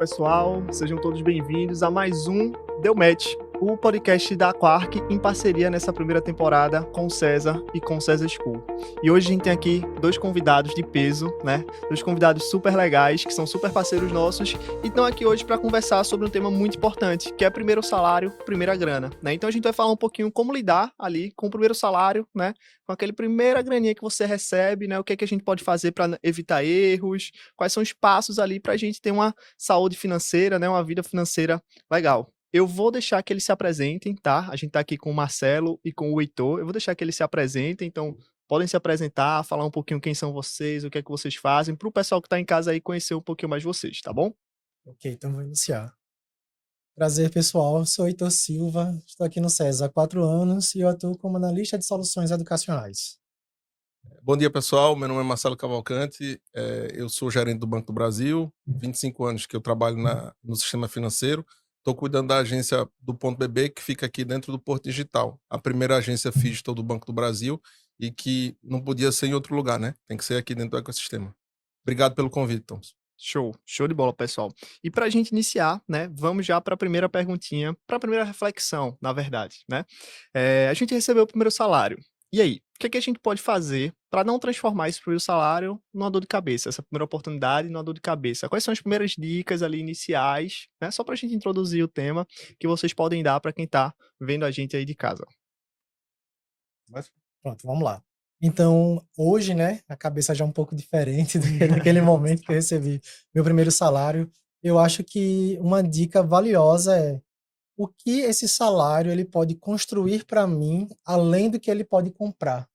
pessoal, sejam todos bem-vindos a mais um Deu Match, o podcast da Quark em parceria nessa primeira temporada com o César e com o César School. E hoje a gente tem aqui dois convidados de peso, né? Dois convidados super legais, que são super parceiros nossos e estão aqui hoje para conversar sobre um tema muito importante, que é primeiro salário, primeira grana, né? Então a gente vai falar um pouquinho como lidar ali com o primeiro salário, né? Com aquele primeira graninha que você recebe, né? O que é que a gente pode fazer para evitar erros, quais são os passos ali para a gente ter uma saúde financeira, né? Uma vida financeira legal. Eu vou deixar que eles se apresentem, tá? A gente tá aqui com o Marcelo e com o Heitor. Eu vou deixar que eles se apresentem, então podem se apresentar, falar um pouquinho quem são vocês, o que é que vocês fazem, para o pessoal que tá em casa aí conhecer um pouquinho mais vocês, tá bom? Ok, então vou iniciar. Prazer, pessoal. Sou Heitor Silva, estou aqui no César há 4 anos e eu atuo como analista de soluções educacionais. Bom dia, pessoal. Meu nome é Marcelo Cavalcante, eu sou gerente do Banco do Brasil, 25 anos que eu trabalho no sistema financeiro. Estou cuidando da agência do Ponto BB, que fica aqui dentro do Porto Digital. A primeira agência digital do Banco do Brasil e que não podia ser em outro lugar, né? Tem que ser aqui dentro do ecossistema. Obrigado pelo convite, Tom. Show de bola, pessoal. E para a gente iniciar, né, vamos já para a primeira perguntinha, para a primeira reflexão, na verdade, né? A gente recebeu o primeiro salário. E aí, o que é que a gente pode fazer para não transformar esse primeiro salário numa dor de cabeça, essa primeira oportunidade numa dor de cabeça? Quais são as primeiras dicas ali iniciais, né? Só para a gente introduzir o tema que vocês podem dar para quem está vendo a gente aí de casa. Pronto, vamos lá. Então, hoje, né, a cabeça já é um pouco diferente do que naquele momento que eu recebi meu primeiro salário. Eu acho que uma dica valiosa é o que esse salário ele pode construir para mim, além do que ele pode comprar.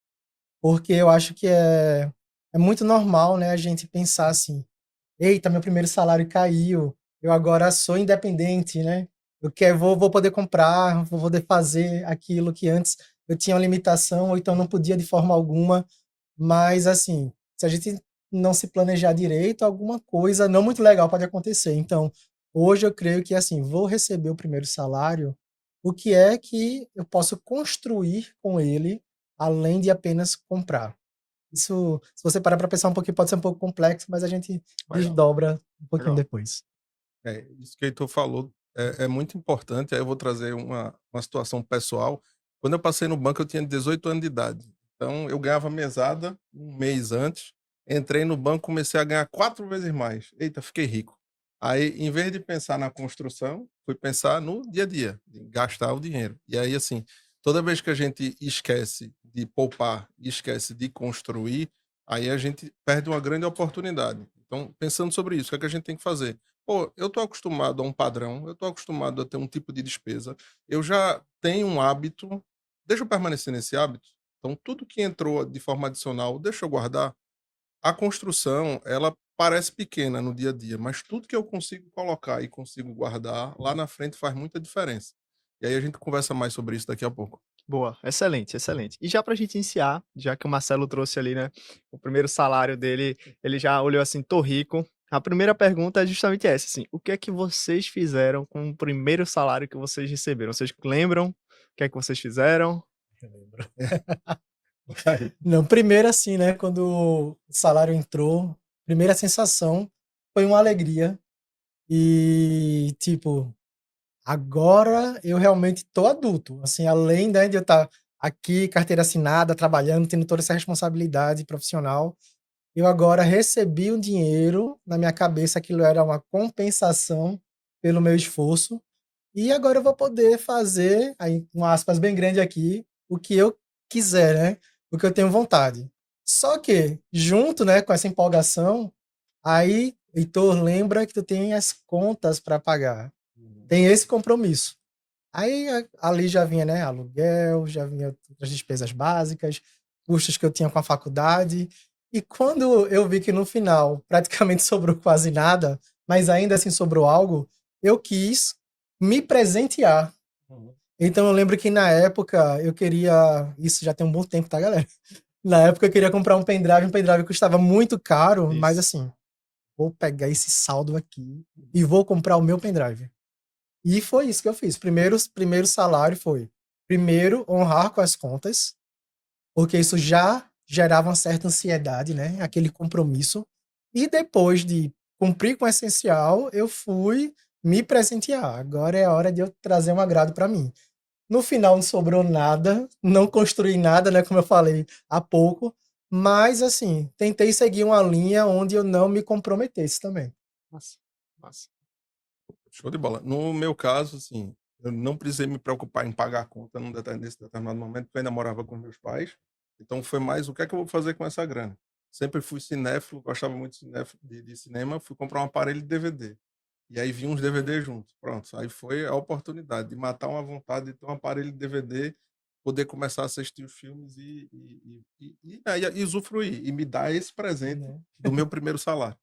Porque eu acho que é muito normal, né, a gente pensar assim: eita, meu primeiro salário caiu, eu agora sou independente, né? Vou poder comprar, vou poder fazer aquilo que antes eu tinha uma limitação, ou então não podia de forma alguma. Mas, assim, se a gente não se planejar direito, alguma coisa não muito legal pode acontecer. Então, hoje eu creio que, assim, vou receber o primeiro salário, o que é que eu posso construir com ele, além de apenas comprar? Isso, se você parar para pensar um pouquinho, pode ser um pouco complexo, mas a gente Legal, desdobra um pouquinho legal. depois. Isso que o Heitor falou é muito importante. Aí eu vou trazer uma situação pessoal. Quando eu passei no banco, eu tinha 18 anos de idade. Então, eu ganhava mesada um mês antes. Entrei no banco, comecei a ganhar 4 vezes mais. Eita, fiquei rico. Aí, em vez de pensar na construção, fui pensar no dia a dia, de gastar o dinheiro. E aí, assim, toda vez que a gente esquece de poupar e esquece de construir, aí a gente perde uma grande oportunidade. Então, pensando sobre isso, o que é que a gente tem que fazer? Pô, eu tô acostumado a um padrão, eu tô acostumado a ter um tipo de despesa, eu já tenho um hábito, deixa eu permanecer nesse hábito. Então, tudo que entrou de forma adicional, deixa eu guardar. A construção, ela parece pequena no dia a dia, mas tudo que eu consigo colocar e consigo guardar, lá na frente faz muita diferença. E aí a gente conversa mais sobre isso daqui a pouco. Boa, excelente, excelente. E já pra gente iniciar, já que o Marcelo trouxe ali, né, o primeiro salário dele, ele já olhou assim: "Tô rico". A primeira pergunta é justamente essa, assim: o que é que vocês fizeram com o primeiro salário que vocês receberam? Vocês lembram o que é que vocês fizeram? Eu lembro. Não, primeiro assim, né, quando o salário entrou, primeira sensação foi uma alegria e, tipo, agora eu realmente tô adulto, assim, além, né, de eu estar aqui, carteira assinada, trabalhando, tendo toda essa responsabilidade profissional, eu agora recebi o dinheiro, na minha cabeça aquilo era uma compensação pelo meu esforço, e agora eu vou poder fazer, aí com aspas bem grande aqui, o que eu quiser, né, o que eu tenho vontade. Só que, junto, né, com essa empolgação, aí, Heitor, lembra que tu tem as contas para pagar, Uhum. tem esse compromisso. Aí ali já vinha, né, aluguel, já vinha outras despesas básicas, custos que eu tinha com a faculdade. E quando eu vi que no final praticamente sobrou quase nada, mas ainda assim sobrou algo, eu quis me presentear. Uhum. Então eu lembro que na época eu queria, isso já tem um bom tempo, tá, galera? Na época eu queria comprar um pendrive custava muito caro, mas Isso. assim, vou pegar esse saldo aqui e vou comprar o meu pendrive. E foi isso que eu fiz. Primeiro salário foi, primeiro, honrar com as contas, porque isso já gerava uma certa ansiedade, né, aquele compromisso. E depois de cumpri com o essencial, eu fui me presentear. Agora é a hora de eu trazer um agrado para mim. No final não sobrou nada, não construí nada, né, como eu falei há pouco, mas assim, tentei seguir uma linha onde eu não me comprometesse também. Massa, massa. Show de bola. No meu caso, assim, eu não precisei me preocupar em pagar a conta nesse determinado momento, porque eu ainda morava com meus pais. Então foi mais o que é que eu vou fazer com essa grana. Sempre fui cinéfilo, gostava muito de cinema, fui comprar um aparelho de DVD. E aí vinha uns DVD juntos. Pronto, aí foi a oportunidade de matar uma vontade de ter um aparelho de DVD, poder começar a assistir os filmes e usufruir, e me dar esse presente Né? do meu primeiro salário.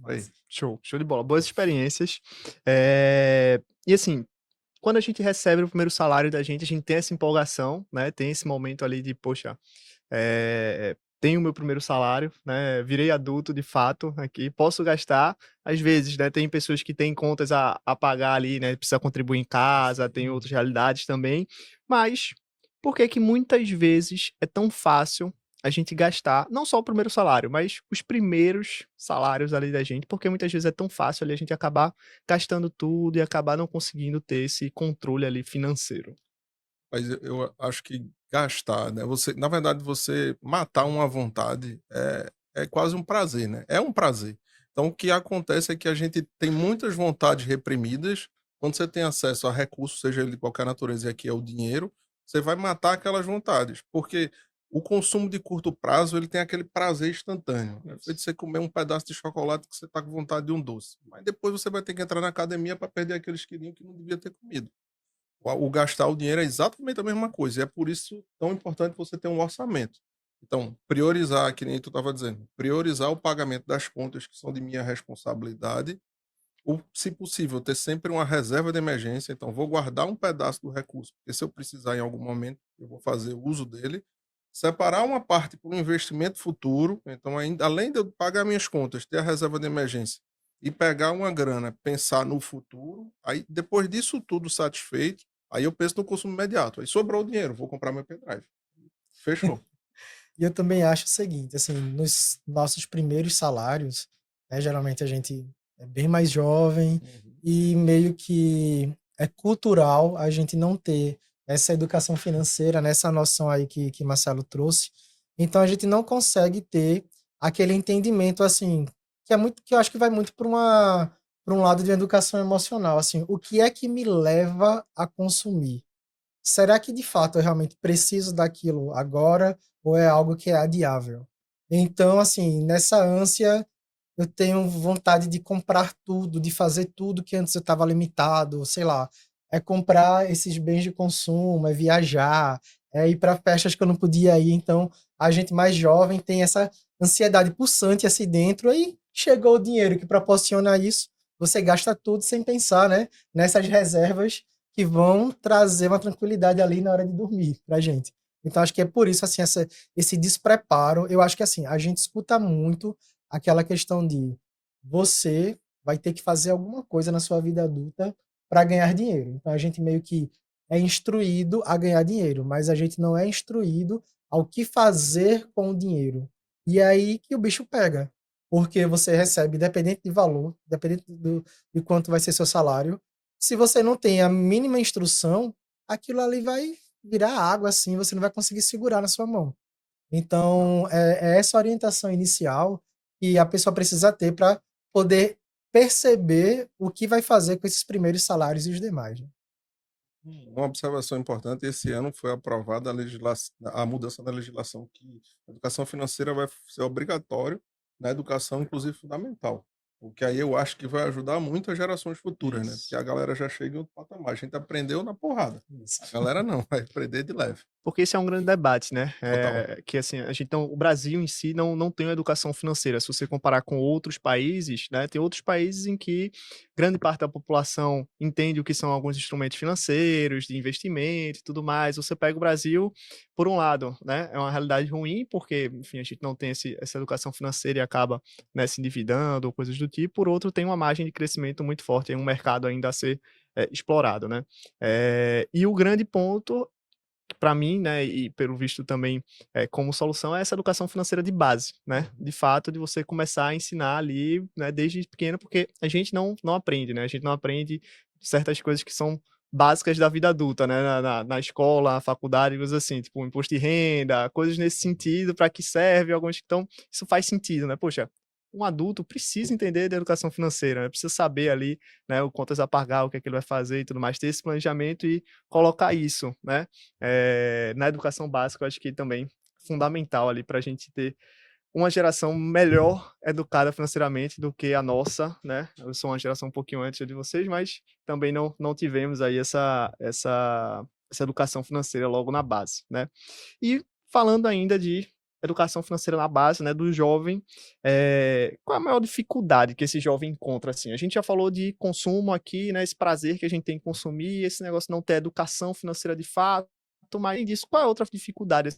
Aí. Massa. Show, show de bola. Boas experiências. E assim, quando a gente recebe o primeiro salário da gente, a gente tem essa empolgação, né? Tem esse momento ali de, poxa, tenho o meu primeiro salário, né? Virei adulto de fato aqui, posso gastar. Às vezes, né? Tem pessoas que têm contas a pagar ali, né? Precisa contribuir em casa, tem outras realidades também. Mas por que que muitas vezes é tão fácil a gente gastar, não só o primeiro salário, mas os primeiros salários ali da gente? Porque muitas vezes é tão fácil ali a gente acabar gastando tudo e acabar não conseguindo ter esse controle ali financeiro. Mas eu acho que gastar, né, você na verdade, você matar uma vontade é quase um prazer, né, é um prazer. Então o que acontece é que a gente tem muitas vontades reprimidas, quando você tem acesso a recursos, seja ele de qualquer natureza, e aqui é o dinheiro, você vai matar aquelas vontades, porque o consumo de curto prazo, ele tem aquele prazer instantâneo, né, foi de você comer um pedaço de chocolate que você está com vontade de um doce, mas depois você vai ter que entrar na academia para perder aqueles quilinhos que não devia ter comido. O gastar o dinheiro é exatamente a mesma coisa, e é por isso tão importante você ter um orçamento. Então, priorizar, que nem tu estava dizendo, priorizar o pagamento das contas que são de minha responsabilidade, ou, se possível, ter sempre uma reserva de emergência. Então, vou guardar um pedaço do recurso, porque se eu precisar em algum momento, eu vou fazer uso dele. Separar uma parte para um investimento futuro. Então, ainda, além de eu pagar minhas contas, ter a reserva de emergência e pegar uma grana, pensar no futuro. Aí, depois disso tudo satisfeito, aí eu penso no consumo imediato. Aí sobrou o dinheiro, vou comprar meu pendrive. Fechou. E eu também acho o seguinte, assim, nos nossos primeiros salários, né, geralmente a gente é bem mais jovem Uhum. e meio que é cultural a gente não ter essa educação financeira, né, essa noção aí que Marcelo trouxe. Então a gente não consegue ter aquele entendimento assim, que é muito, que eu acho que vai muito para um lado de educação emocional, assim, o que é que me leva a consumir? Será que de fato eu realmente preciso daquilo agora ou é algo que é adiável? Então, assim, nessa ânsia, eu tenho vontade de comprar tudo, de fazer tudo que antes eu estava limitado, sei lá, é comprar esses bens de consumo, é viajar, é ir para festas que eu não podia ir. Então, a gente mais jovem tem essa ansiedade pulsante assim dentro, aí chegou o dinheiro que proporciona isso, você gasta tudo sem pensar, né, nessas reservas que vão trazer uma tranquilidade ali na hora de dormir pra gente. Então acho que é por isso, assim, esse despreparo. Eu acho que, assim, a gente escuta muito aquela questão de você vai ter que fazer alguma coisa na sua vida adulta para ganhar dinheiro. Então a gente meio que é instruído a ganhar dinheiro, mas a gente não é instruído ao que fazer com o dinheiro. E é aí que o bicho pega, porque você recebe, dependente de valor, dependente de quanto vai ser seu salário, se você não tem a mínima instrução, aquilo ali vai virar água, assim, você não vai conseguir segurar na sua mão. Então, é essa orientação inicial que a pessoa precisa ter para poder perceber o que vai fazer com esses primeiros salários e os demais, né. Uma observação importante, esse ano foi aprovada a mudança da legislação que a educação financeira vai ser obrigatório na educação, inclusive fundamental. O que aí eu acho que vai ajudar muito as gerações futuras, né? Porque Isso. a galera já chega em outro patamar. A gente aprendeu na porrada. Isso. A galera não, vai aprender de leve. Porque esse é um grande debate, né? Total. Que assim, a gente o Brasil em si não tem uma educação financeira. Se você comparar com outros países, né? Tem outros países em que grande parte da população entende o que são alguns instrumentos financeiros, de investimento e tudo mais. Você pega o Brasil, por um lado, né? É uma realidade ruim, porque, enfim, a gente não tem essa educação financeira e acaba, né, se endividando ou coisas do tipo. Por outro, tem uma margem de crescimento muito forte, tem um mercado ainda a ser explorado, né? E o grande ponto para mim, né, e pelo visto também como solução, é essa educação financeira de base, né? De fato, de você começar a ensinar ali, né, desde pequeno, porque a gente não aprende, né? A gente não aprende certas coisas que são básicas da vida adulta, né? Na escola, na faculdade, coisas assim, tipo imposto de renda, coisas nesse sentido, para que serve, alguns então isso faz sentido, né? Poxa, um adulto precisa entender da educação financeira, né? Precisa saber ali, né, o contas a pagar, o que é que ele vai fazer e tudo mais, ter esse planejamento e colocar isso, né, na educação básica, eu acho que também fundamental ali para a gente ter uma geração melhor educada financeiramente do que a nossa, né? Eu sou uma geração um pouquinho antes de vocês, mas também não tivemos aí essa educação financeira logo na base, né? E falando ainda de educação financeira na base, né, do jovem, qual é a maior dificuldade que esse jovem encontra, assim? A gente já falou de consumo aqui, né, esse prazer que a gente tem em consumir, esse negócio de não ter educação financeira de fato, mas além disso, qual é a outra dificuldade,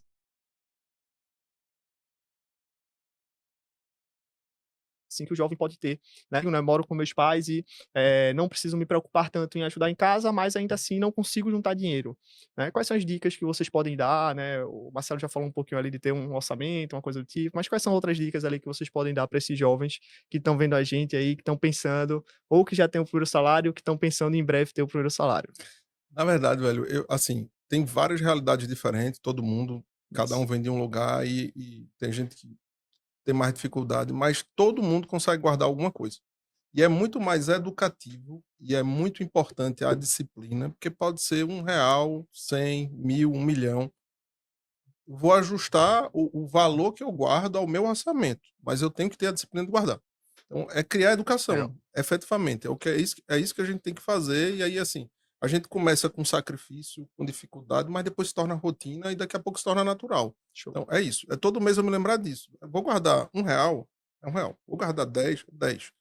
assim, que o jovem pode ter, né? Eu, né, moro com meus pais e não preciso me preocupar tanto em ajudar em casa, mas ainda assim não consigo juntar dinheiro, né? Quais são as dicas que vocês podem dar, né? O Marcelo já falou um pouquinho ali de ter um orçamento, uma coisa do tipo, mas quais são outras dicas ali que vocês podem dar para esses jovens que estão vendo a gente aí, que estão pensando, ou que já têm o primeiro salário, ou que estão pensando em breve ter o primeiro salário? Na verdade, velho, assim, tem várias realidades diferentes, todo mundo, cada Isso. um vem de um lugar e tem gente que tem mais dificuldade, mas todo mundo consegue guardar alguma coisa. E é muito mais educativo e é muito importante a disciplina, porque pode ser R$ 1, 100, 1.000, 1.000.000. Vou ajustar o valor que eu guardo ao meu orçamento, mas eu tenho que ter a disciplina de guardar. Então, é criar Legal. educação, efetivamente. É isso que a gente tem que fazer. E aí, assim, a gente começa com sacrifício, com dificuldade, mas depois se torna rotina e daqui a pouco se torna natural. Show. Então, é isso. É todo mês eu me lembrar disso. Eu vou guardar R$ 1, é R$ 1. Vou guardar 10, 10.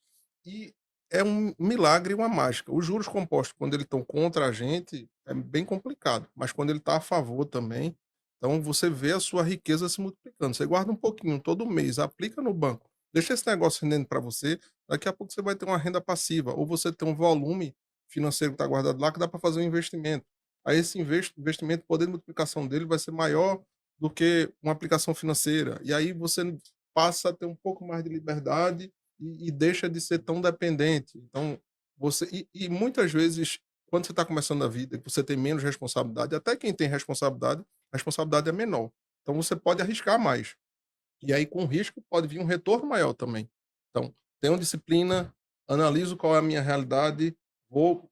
E é um milagre e uma mágica. Os juros compostos, quando eles estão contra a gente, é bem complicado. Mas quando ele está a favor também, então você vê a sua riqueza se multiplicando. Você guarda um pouquinho todo mês, aplica no banco, deixa esse negócio rendendo para você, daqui a pouco você vai ter uma renda passiva, ou você tem um volume financeiro que está guardado lá que dá para fazer um investimento. Aí esse investimento, o poder de multiplicação dele vai ser maior do que uma aplicação financeira. E aí você passa a ter um pouco mais de liberdade e deixa de ser tão dependente. Então, e muitas vezes, quando você está começando a vida, que você tem menos responsabilidade, até quem tem responsabilidade, a responsabilidade é menor. Então você pode arriscar mais. E aí, com risco, pode vir um retorno maior também. Então, tenho disciplina, analiso qual é a minha realidade, vou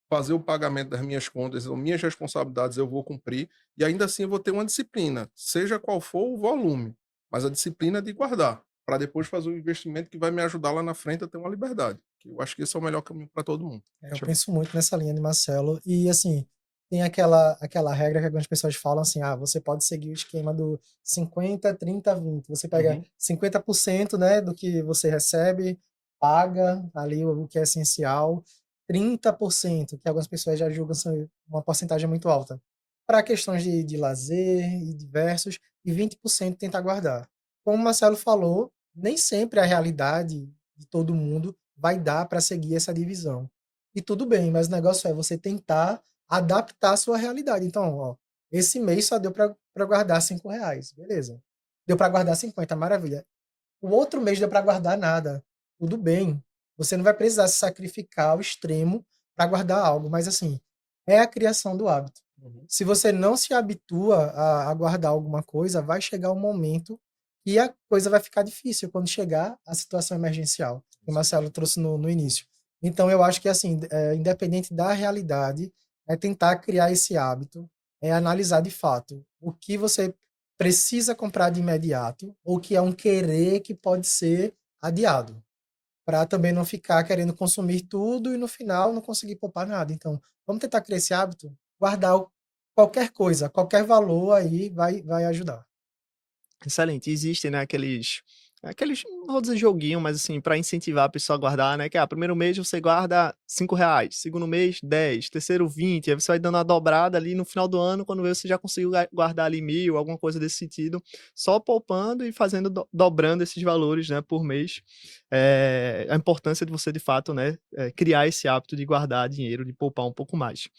fazer o pagamento das minhas contas, as minhas responsabilidades eu vou cumprir, e ainda assim eu vou ter uma disciplina, seja qual for o volume, mas a disciplina de guardar, para depois fazer um investimento que vai me ajudar lá na frente a ter uma liberdade. Que eu acho que esse é o melhor caminho para todo mundo. Eu Show. penso muito nessa linha de Marcelo. E, assim, tem aquela regra que algumas pessoas falam assim: ah, você pode seguir o esquema do 50, 30, 20. Você pega Uhum. 50%, né, do que você recebe, paga ali o que é essencial, 30%, que algumas pessoas já julgam ser uma porcentagem muito alta, para questões de lazer e diversos, e 20% tenta guardar. Como o Marcelo falou, nem sempre a realidade de todo mundo vai dar para seguir essa divisão. E tudo bem, mas o negócio é você tentar adaptar a sua realidade. Então, ó, esse mês só deu para guardar R$ 5, beleza. Deu para guardar 50, maravilha. O outro mês deu para guardar nada. Tudo bem. Você não vai precisar se sacrificar ao extremo para guardar algo, mas assim, é a criação do hábito. Uhum. Se você não se habitua a guardar alguma coisa, vai chegar um momento que a coisa vai ficar difícil quando chegar a situação emergencial, que o Marcelo trouxe no início. Então, eu acho que, assim, independente da realidade, é tentar criar esse hábito, é analisar de fato o que você precisa comprar de imediato ou que é um querer que pode ser adiado, para também não ficar querendo consumir tudo e no final não conseguir poupar nada. Então, vamos tentar criar esse hábito, guardar qualquer coisa, qualquer valor aí vai ajudar. Excelente. Existem, né, aqueles Aqueles, não vou dizer joguinho, mas assim, para incentivar a pessoa a guardar, né? Que primeiro mês você guarda R$ 5, segundo mês 10, terceiro 20, aí você vai dando a dobrada ali no final do ano, quando vê você já conseguiu guardar ali 1.000, alguma coisa desse sentido, só poupando e fazendo, dobrando esses valores, né, por mês. A importância de você, de fato, né, criar esse hábito de guardar dinheiro, de poupar um pouco mais.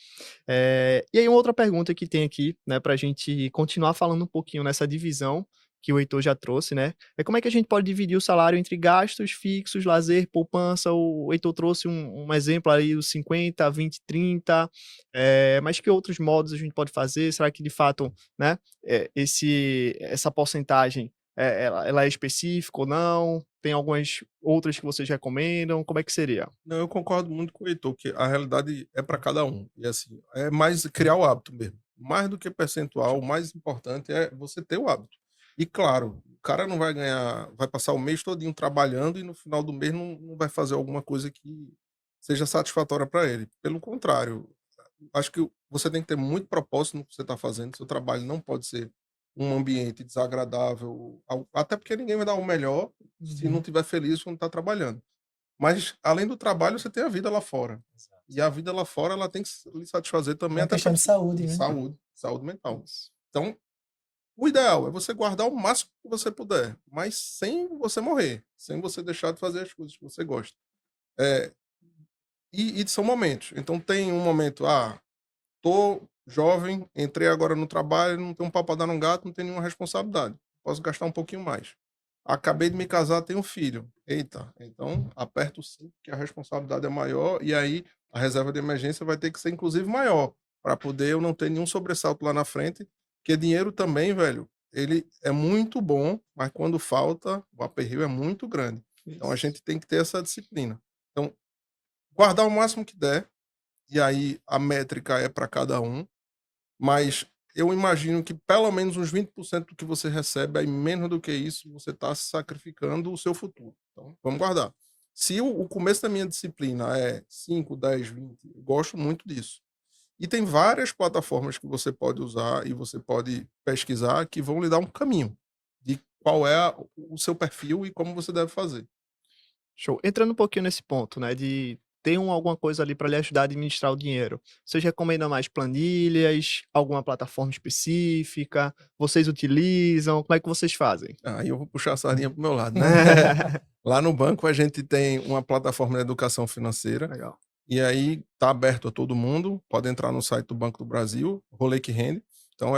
E aí uma outra pergunta que tem aqui, né, para a gente continuar falando um pouquinho nessa divisão que o Heitor já trouxe, né? Como é que a gente pode dividir o salário entre gastos fixos, lazer, poupança? O Heitor trouxe um exemplo aí dos 50, 20, 30, mas que outros modos a gente pode fazer? Será que de fato, né, essa porcentagem ela é específica ou não? Tem algumas outras que vocês recomendam? Como é que seria? Não, eu concordo muito com o Heitor, que a realidade é para cada um. E assim, é mais criar o hábito mesmo. Mais do que percentual, o mais importante é você ter o hábito. E claro, o cara não vai ganhar, vai passar o mês todinho trabalhando e no final do mês não vai fazer alguma coisa que seja satisfatória para ele. Pelo contrário, acho que você tem que ter muito propósito no que você está fazendo. Seu trabalho não pode ser um ambiente desagradável, até porque ninguém vai dar o melhor se não Uhum. estiver feliz quando está trabalhando. Mas além do trabalho, você tem a vida lá fora. Exato. E a vida lá fora, ela tem que lhe satisfazer É também, uma até para questão de você saúde, de né? saúde mental. Isso. Então, o ideal é você guardar o máximo que você puder, mas sem você morrer, sem você deixar de fazer as coisas que você gosta. É, e são momentos. Então tem um momento, tô jovem, entrei agora no trabalho, não tenho um pau pra dar num gato, não tenho nenhuma responsabilidade. Posso gastar um pouquinho mais. Acabei de me casar, tenho um filho. Eita, então aperta o cinto, que a responsabilidade é maior, e aí a reserva de emergência vai ter que ser inclusive maior, para poder eu não ter nenhum sobressalto lá na frente, porque dinheiro também, velho, ele é muito bom, mas quando falta, o aperreio é muito grande. Então a Isso. gente tem que ter essa disciplina. Então, guardar o máximo que der, e aí a métrica é para cada um, mas eu imagino que pelo menos uns 20% do que você recebe, aí menos do que isso, você está sacrificando o seu futuro. Então, vamos guardar. Se o começo da minha disciplina é 5, 10, 20, eu gosto muito disso. E tem várias plataformas que você pode usar e você pode pesquisar que vão lhe dar um caminho de qual é o seu perfil e como você deve fazer. Show. Entrando um pouquinho nesse ponto, né, de ter alguma coisa ali para lhe ajudar a administrar o dinheiro. Vocês recomendam mais planilhas, alguma plataforma específica? Vocês utilizam? Como é que vocês fazem? Aí eu vou puxar a sardinha para o meu lado, né? Lá no banco a gente tem uma plataforma de educação financeira. Legal. E aí tá aberto a todo mundo, pode entrar no site do Banco do Brasil, Rolê que Rende. Então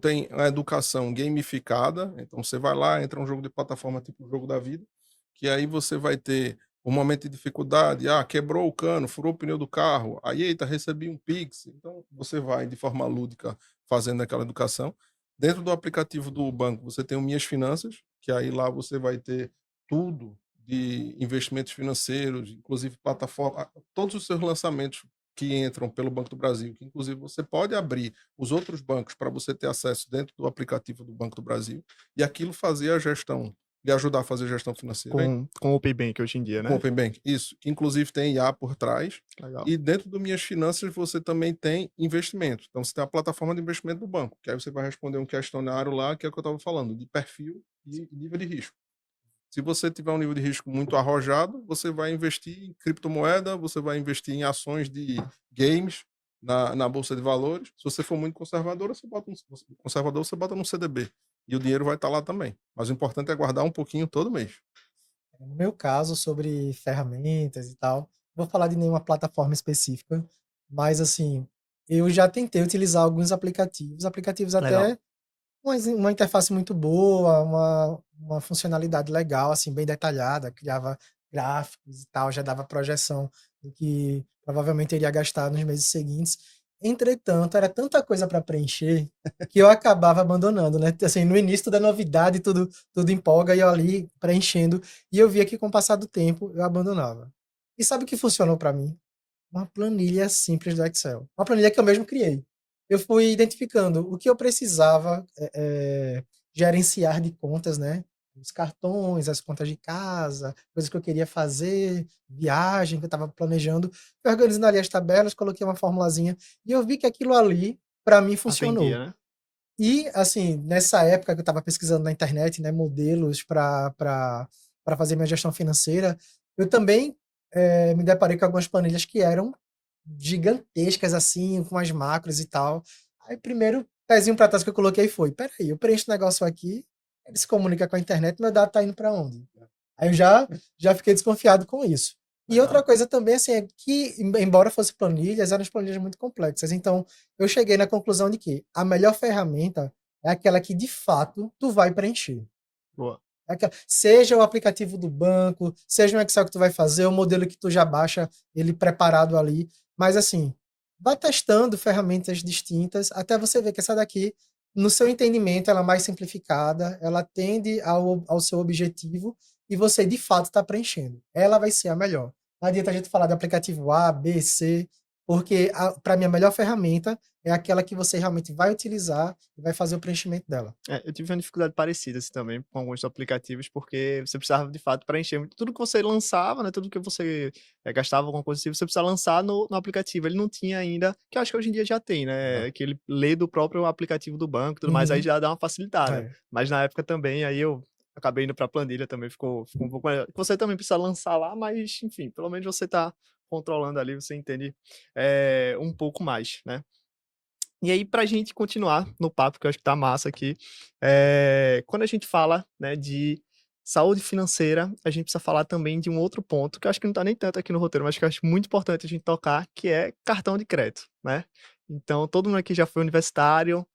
tem a educação gamificada, então você vai lá, entra um jogo de plataforma tipo o Jogo da Vida, que aí você vai ter um momento de dificuldade, quebrou o cano, furou o pneu do carro, aí eita, recebi um Pix. Então você vai de forma lúdica fazendo aquela educação. Dentro do aplicativo do banco você tem o Minhas Finanças, que aí lá você vai ter tudo de investimentos financeiros, inclusive plataforma, todos os seus lançamentos que entram pelo Banco do Brasil, que inclusive você pode abrir os outros bancos para você ter acesso dentro do aplicativo do Banco do Brasil e aquilo fazer a gestão, e ajudar a fazer a gestão financeira Com o Open Bank hoje em dia, com o né? Open Bank. Isso, que inclusive tem IA por trás. Legal. E dentro do Minhas Finanças você também tem investimento. Então você tem a plataforma de investimento do banco, que aí você vai responder um questionário lá, que é o que eu estava falando, de perfil e nível de risco. Se você tiver um nível de risco muito arrojado, você vai investir em criptomoeda, você vai investir em ações de games na bolsa de valores. Se você for muito conservador, você bota no CDB e o dinheiro vai estar lá também. Mas o importante é guardar um pouquinho todo mês. No meu caso, sobre ferramentas e tal, não vou falar de nenhuma plataforma específica, mas assim, eu já tentei utilizar alguns aplicativos Legal. até uma interface muito boa, uma funcionalidade legal, assim, bem detalhada, criava gráficos e tal, já dava projeção do que provavelmente eu iria gastar nos meses seguintes. Entretanto, era tanta coisa para preencher que eu acabava abandonando, né? Assim, no início da novidade, tudo empolga e eu ali preenchendo, e eu via que com o passar do tempo eu abandonava. E sabe o que funcionou para mim? Uma planilha simples do Excel. Uma planilha que eu mesmo criei. Eu fui identificando o que eu precisava gerenciar de contas, né? Os cartões, as contas de casa, coisas que eu queria fazer, viagem que eu estava planejando. Fui organizando ali as tabelas, coloquei uma formulazinha e eu vi que aquilo ali, para mim, funcionou. Atendia, né? E, assim, nessa época que eu estava pesquisando na internet, né, modelos para fazer minha gestão financeira, eu também me deparei com algumas planilhas que eram gigantescas, assim, com as macros e tal. Aí, primeiro pezinho para trás que eu coloquei foi: peraí, eu preencho o negócio aqui, ele se comunica com a internet, meu dado tá indo para onde? Aí eu já fiquei desconfiado com isso. E outra Legal. coisa também, assim, é que, embora fosse planilhas, eram planilhas muito complexas. Então, eu cheguei na conclusão de que a melhor ferramenta é aquela que, de fato, tu vai preencher. Boa. Seja o aplicativo do banco, seja um Excel que tu vai fazer, o modelo que tu já baixa ele preparado ali. Mas assim, vá testando ferramentas distintas até você ver que essa daqui, no seu entendimento, ela é mais simplificada, ela atende ao seu objetivo e você de fato está preenchendo. Ela vai ser a melhor. Não adianta a gente falar de aplicativo A, B, C, porque para mim a melhor ferramenta é aquela que você realmente vai utilizar e vai fazer o preenchimento dela. Eu tive uma dificuldade parecida assim, também com alguns aplicativos, porque você precisava de fato preencher tudo que você lançava, né? Tudo que você gastava, alguma coisa assim, você precisa lançar no aplicativo. Ele não tinha ainda, que eu acho que hoje em dia já tem, né? Que ele lê do próprio aplicativo do banco e tudo mais, aí Uhum. já dá uma facilitada. É. Mas na época também, aí eu acabei indo pra planilha também, ficou um pouco melhor. Você também precisa lançar lá, mas enfim, pelo menos você tá controlando ali, você entende um pouco mais, né? E aí, pra gente continuar no papo, que eu acho que tá massa aqui, quando a gente fala, né, de saúde financeira, a gente precisa falar também de um outro ponto, que eu acho que não tá nem tanto aqui no roteiro, mas que eu acho muito importante a gente tocar, que é cartão de crédito, né? Então, todo mundo aqui já foi universitário,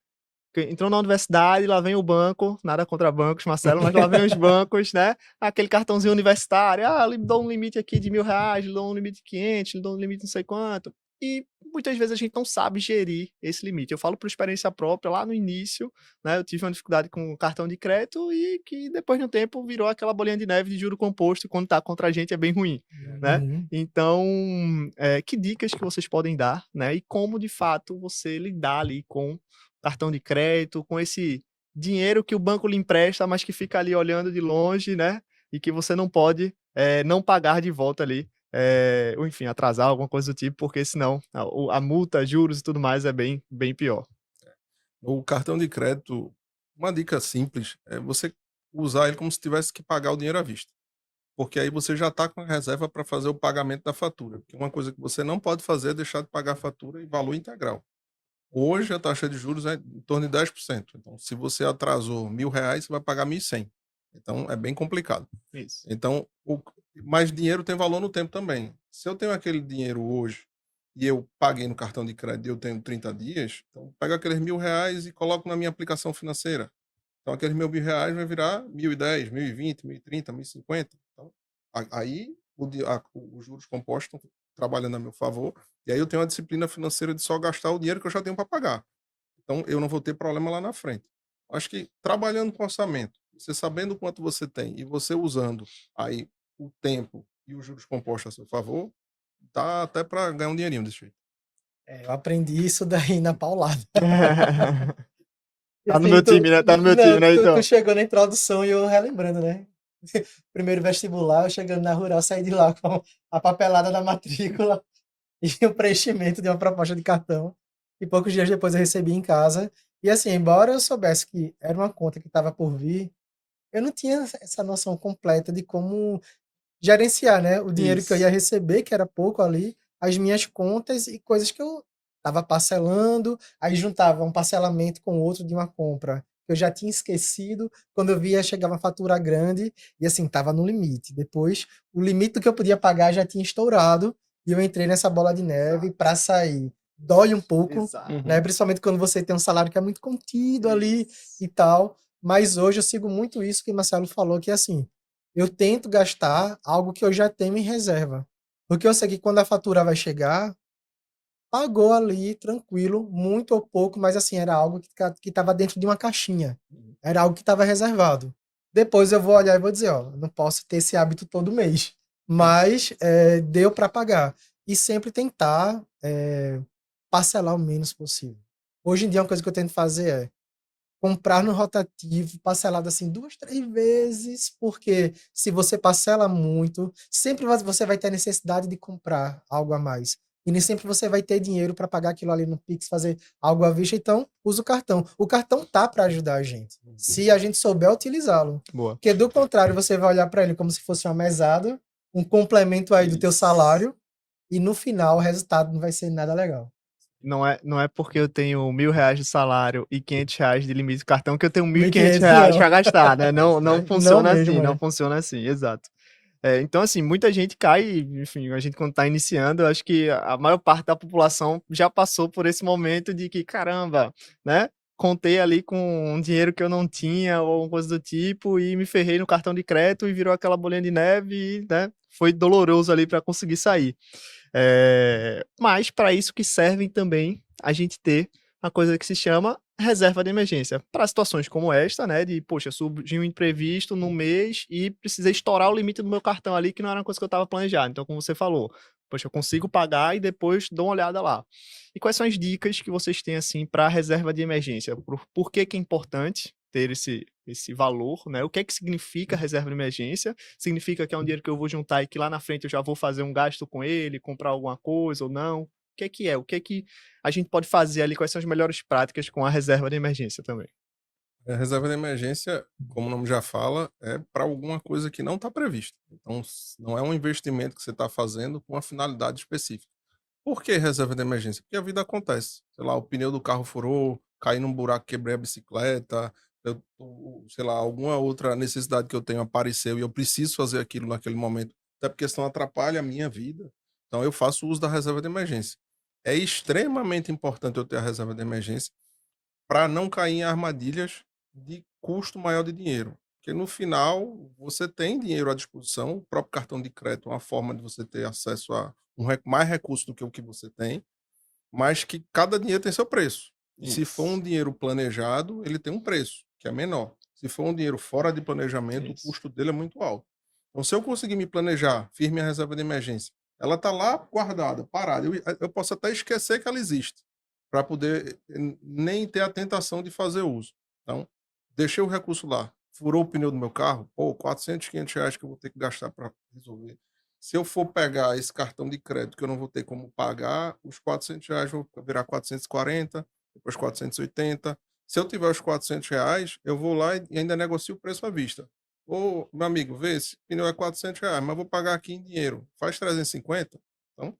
entrou na universidade, lá vem o banco, nada contra bancos, Marcelo, mas lá vem os bancos, né? Aquele cartãozinho universitário, lhe dou um limite aqui de R$ 1.000, lhe dou um limite de 500, lhe dou um limite não sei quanto. E muitas vezes a gente não sabe gerir esse limite. Eu falo por experiência própria, lá no início, né? Eu tive uma dificuldade com o cartão de crédito e que depois de um tempo virou aquela bolinha de neve de juro composto, e quando tá contra a gente é bem ruim, né? Uhum. Então, que dicas que vocês podem dar, né? E como de fato você lidar ali com cartão de crédito, com esse dinheiro que o banco lhe empresta, mas que fica ali olhando de longe, né? E que você não pode não pagar de volta ali, ou enfim, atrasar alguma coisa do tipo, porque senão a multa, juros e tudo mais é bem, bem pior. O cartão de crédito, uma dica simples é você usar ele como se tivesse que pagar o dinheiro à vista. Porque aí você já está com a reserva para fazer o pagamento da fatura. Porque uma coisa que você não pode fazer é deixar de pagar a fatura em valor integral. Hoje a taxa de juros é em torno de 10%. Então, se você atrasou R$ 1.000, você vai pagar 1.100. Então, é bem complicado. Isso. Então, mas dinheiro tem valor no tempo também. Se eu tenho aquele dinheiro hoje e eu paguei no cartão de crédito e eu tenho 30 dias, então eu pego aqueles R$ 1.000 e coloco na minha aplicação financeira. Então, aqueles R$ 1.000 vai virar 1.010, 1.020, 1.030, 1.050. Então, aí os juros compostos estão trabalhando a meu favor, e aí eu tenho a disciplina financeira de só gastar o dinheiro que eu já tenho para pagar. Então, eu não vou ter problema lá na frente. Acho que trabalhando com orçamento, você sabendo quanto você tem e você usando aí o tempo e os juros compostos a seu favor, dá até para ganhar um dinheirinho desse jeito. Eu aprendi isso daí na paulada. E Tá no assim, meu time, né? Tá no meu time, não, né, tu então? chegou na introdução e eu relembrando, né? Primeiro vestibular, eu chegando na rural, saí de lá com a papelada da matrícula e o preenchimento de uma proposta de cartão. E poucos dias depois eu recebi em casa. E assim, embora eu soubesse que era uma conta que estava por vir, eu não tinha essa noção completa de como gerenciar, né, o dinheiro que eu ia Isso. receber, que era pouco ali, as minhas contas e coisas que eu estava parcelando, aí juntava um parcelamento com outro de uma compra que eu já tinha esquecido, quando eu via chegava uma fatura grande e assim, estava no limite. Depois, o limite do que eu podia pagar já tinha estourado e eu entrei nessa bola de neve para sair. Dói um pouco, Exato. né, Uhum. principalmente quando você tem um salário que é muito contido ali Isso. e tal, mas hoje eu sigo muito isso que o Marcelo falou, que é assim, eu tento gastar algo que eu já tenho em reserva. Porque eu sei que quando a fatura vai chegar, pagou ali tranquilo, muito ou pouco, mas assim, era algo que estava dentro de uma caixinha. Uhum. Era algo que estava reservado. Depois eu vou olhar e vou dizer, ó, não posso ter esse hábito todo mês, mas deu para pagar. E sempre tentar parcelar o menos possível. Hoje em dia, uma coisa que eu tento fazer é comprar no rotativo, parcelado assim 2, 3 vezes, porque se você parcela muito, sempre você vai ter necessidade de comprar algo a mais. E nem sempre você vai ter dinheiro para pagar aquilo ali no Pix, fazer algo à vista, então usa o cartão. O cartão tá para ajudar a gente, se a gente souber utilizá-lo. Boa. Porque do contrário, você vai olhar para ele como se fosse uma mesada, um complemento aí do teu salário, e no final o resultado não vai ser nada legal. Não é porque eu tenho R$ 1.000 de salário e R$ 500 de limite de cartão que eu tenho R$ 1.500 1.500 para gastar, né? Não não funciona assim, mesmo, não funciona assim, exato. Então, assim, muita gente cai, enfim, a gente quando tá iniciando, eu acho que a maior parte da população já passou por esse momento de que, caramba, né? Contei ali com um dinheiro que eu não tinha ou coisa do tipo e me ferrei no cartão de crédito e virou aquela bolinha de neve e, né? Foi doloroso ali para conseguir sair. Mas para isso que servem também a gente ter uma coisa que se chama reserva de emergência. Para situações como esta, né? De, poxa, surgiu um imprevisto no mês e precisei estourar o limite do meu cartão ali, que não era uma coisa que eu estava planejado. Então, como você falou, poxa, eu consigo pagar e depois dou uma olhada lá. E quais são as dicas que vocês têm, assim, para reserva de emergência? Por que que é importante ter esse valor, né? O que é que significa reserva de emergência? Significa que é um dinheiro que eu vou juntar e que lá na frente eu já vou fazer um gasto com ele, comprar alguma coisa ou não? O que é que é? O que é que a gente pode fazer ali? Quais são as melhores práticas com a reserva de emergência também? A reserva de emergência, como o nome já fala, é para alguma coisa que não está prevista. Então, não é um investimento que você está fazendo com uma finalidade específica. Por que reserva de emergência? Porque a vida acontece. Sei lá, o pneu do carro furou, caí num buraco, quebrei a bicicleta, sei lá, alguma outra necessidade que eu tenho apareceu e eu preciso fazer aquilo naquele momento, até porque senão atrapalha a minha vida. Então, eu faço uso da reserva de emergência. É extremamente importante eu ter a reserva de emergência para não cair em armadilhas de custo maior de dinheiro. Porque no final, você tem dinheiro à disposição, o próprio cartão de crédito é uma forma de você ter acesso a mais recursos do que o que você tem, mas que cada dinheiro tem seu preço. E se for um Isso. dinheiro planejado, ele tem um preço, que é menor. Se for um dinheiro fora de planejamento, o Isso. custo dele é muito alto. Então, se eu conseguir me planejar, fiz minha reserva de emergência, ela está lá guardada, parada. Eu posso até esquecer que ela existe, para poder nem ter a tentação de fazer uso. Então, deixei o recurso lá. Furou o pneu do meu carro, pô, 400, R$ 500 que eu vou ter que gastar para resolver. Se eu for pegar esse cartão de crédito que eu não vou ter como pagar, os R$ 400 vão virar 440, depois 480. Se eu tiver os R$ 400, eu vou lá e ainda negocio o preço à vista. Ô, meu amigo, vê, esse pneu é R$ 400, mas eu vou pagar aqui em dinheiro. Faz 350. Então,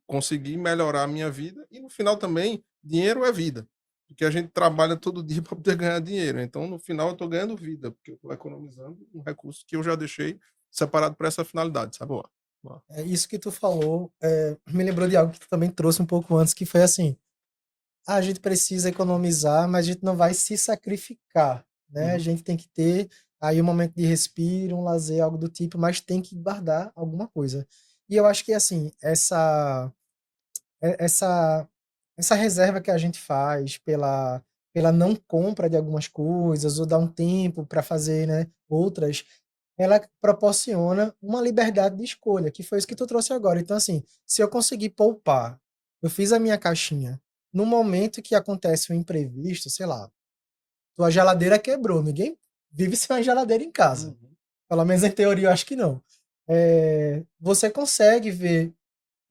consegui melhorar a minha vida e no final também, dinheiro é vida. Porque a gente trabalha todo dia para poder ganhar dinheiro. Então, no final, eu estou ganhando vida, porque eu estou economizando um recurso que eu já deixei separado para essa finalidade, sabe? Boa, boa. É isso que tu falou, me lembrou de algo que tu também trouxe um pouco antes, que foi assim: a gente precisa economizar, mas a gente não vai se sacrificar, né? A gente tem que ter aí um momento de respiro, um lazer, algo do tipo, mas tem que guardar alguma coisa. E eu acho que assim, e- essa essa reserva que a gente faz pela não compra de algumas coisas ou dar um tempo para fazer, né, outras, ela proporciona uma liberdade de escolha, que foi isso que tu trouxe agora. Então, assim, se eu conseguir poupar, eu fiz a minha caixinha, no momento que acontece um imprevisto, sei lá, tua geladeira quebrou, ninguém vive sem uma geladeira em casa. Uhum. Pelo menos em teoria eu acho que não. Você consegue ver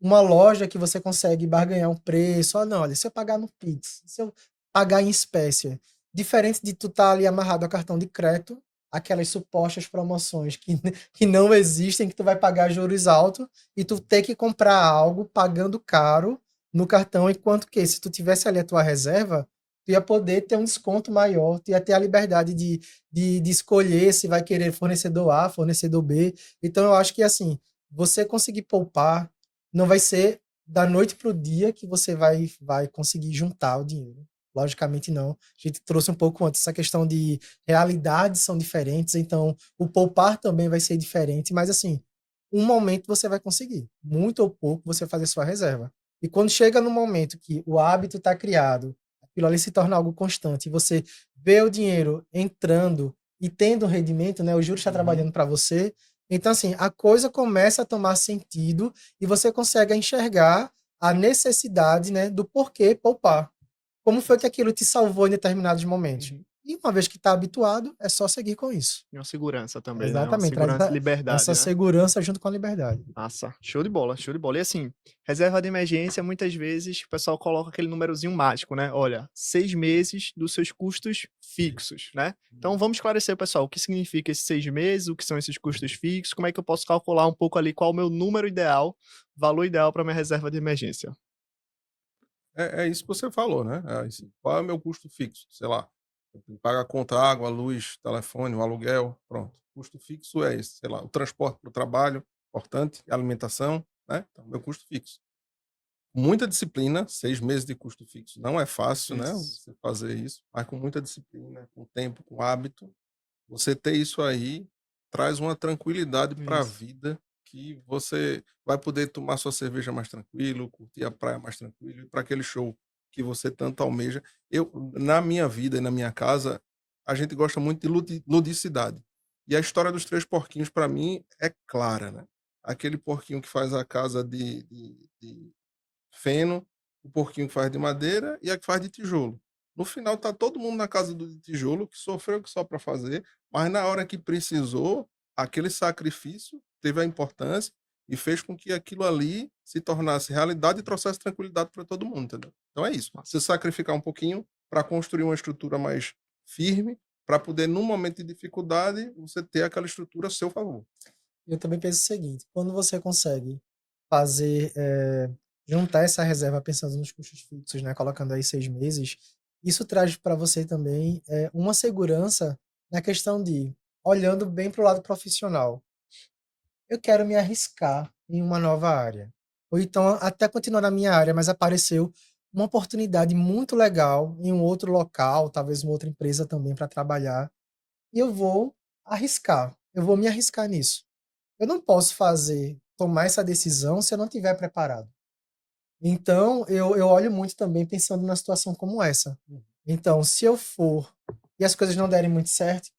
uma loja que você consegue barganhar um preço. Ah, não, olha, se eu pagar no Pix, se eu pagar em espécie, diferente de tu estar ali amarrado a cartão de crédito, aquelas supostas promoções que, que não existem, que tu vai pagar juros altos e tu ter que comprar algo pagando caro no cartão, enquanto que se tu tivesse ali a tua reserva, tu ia poder ter um desconto maior, tu ia ter a liberdade de escolher se vai querer fornecedor A, fornecedor B. Então eu acho que assim, você conseguir poupar não vai ser da noite para o dia que você vai conseguir juntar o dinheiro. Logicamente não. A gente trouxe um pouco antes essa questão de realidades são diferentes, então o poupar também vai ser diferente, mas assim, um momento você vai conseguir, muito ou pouco você vai fazer sua reserva. E quando chega no momento que o hábito está criado, aquilo ali se torna algo constante, e você vê o dinheiro entrando e tendo um rendimento, né, o juros está trabalhando para você, então, assim, a coisa começa a tomar sentido e você consegue enxergar a necessidade, né, do porquê poupar. Como foi que aquilo te salvou em determinados momentos? Uhum. E uma vez que está habituado, é só seguir com isso. E uma segurança também, né? Uma Exatamente, traz segurança e liberdade, essa né? segurança junto com a liberdade. Massa, show de bola, show de bola. E assim, reserva de emergência, muitas vezes o pessoal coloca aquele númerozinho mágico, né? Olha, 6 meses dos seus custos fixos, né? Então vamos esclarecer, pessoal, o que significa esses 6 meses, o que são esses custos fixos, como é que eu posso calcular um pouco ali qual é o meu número ideal, valor ideal para minha reserva de emergência. É isso que você falou, né? Assim, qual é o meu custo fixo? Sei lá, eu tenho que pagar a conta, água, luz, telefone, o aluguel, pronto. Custo fixo é esse, sei lá, o transporte para o trabalho, importante, alimentação, né? Então, meu custo fixo. Muita disciplina, 6 meses de custo fixo. Não é fácil, né? Isso, Você fazer isso, mas com muita disciplina, com tempo, com hábito, você ter isso aí traz uma tranquilidade para a isso. vida que você vai poder tomar sua cerveja mais tranquilo, curtir a praia mais tranquilo, e para aquele show que você tanto almeja. Na minha vida e na minha casa, a gente gosta muito de ludicidade. E a história dos três porquinhos, para mim, é clara, né? Aquele porquinho que faz a casa de feno, o porquinho que faz de madeira e a que faz de tijolo. No final tá todo mundo na casa do de tijolo, que sofreu que só para fazer, mas na hora que precisou, aquele sacrifício teve a importância e fez com que aquilo ali se tornasse realidade e trouxesse tranquilidade para todo mundo, entendeu? Então é isso. Você sacrificar um pouquinho para construir uma estrutura mais firme, para poder, num momento de dificuldade, você ter aquela estrutura a seu favor. Eu também penso o seguinte, quando você consegue fazer, juntar essa reserva pensando nos custos fixos, né, colocando aí 6 meses, isso traz para você também, uma segurança na questão de, olhando bem para o lado profissional, eu quero me arriscar em uma nova área. Ou então até continuar na minha área, mas apareceu uma oportunidade muito legal em um outro local, talvez uma outra empresa também para trabalhar, e eu vou arriscar, eu vou me arriscar nisso. Eu não posso tomar essa decisão se eu não estiver preparado. Então, eu olho muito também pensando numa situação como essa. Então, se eu for e as coisas não derem muito certo,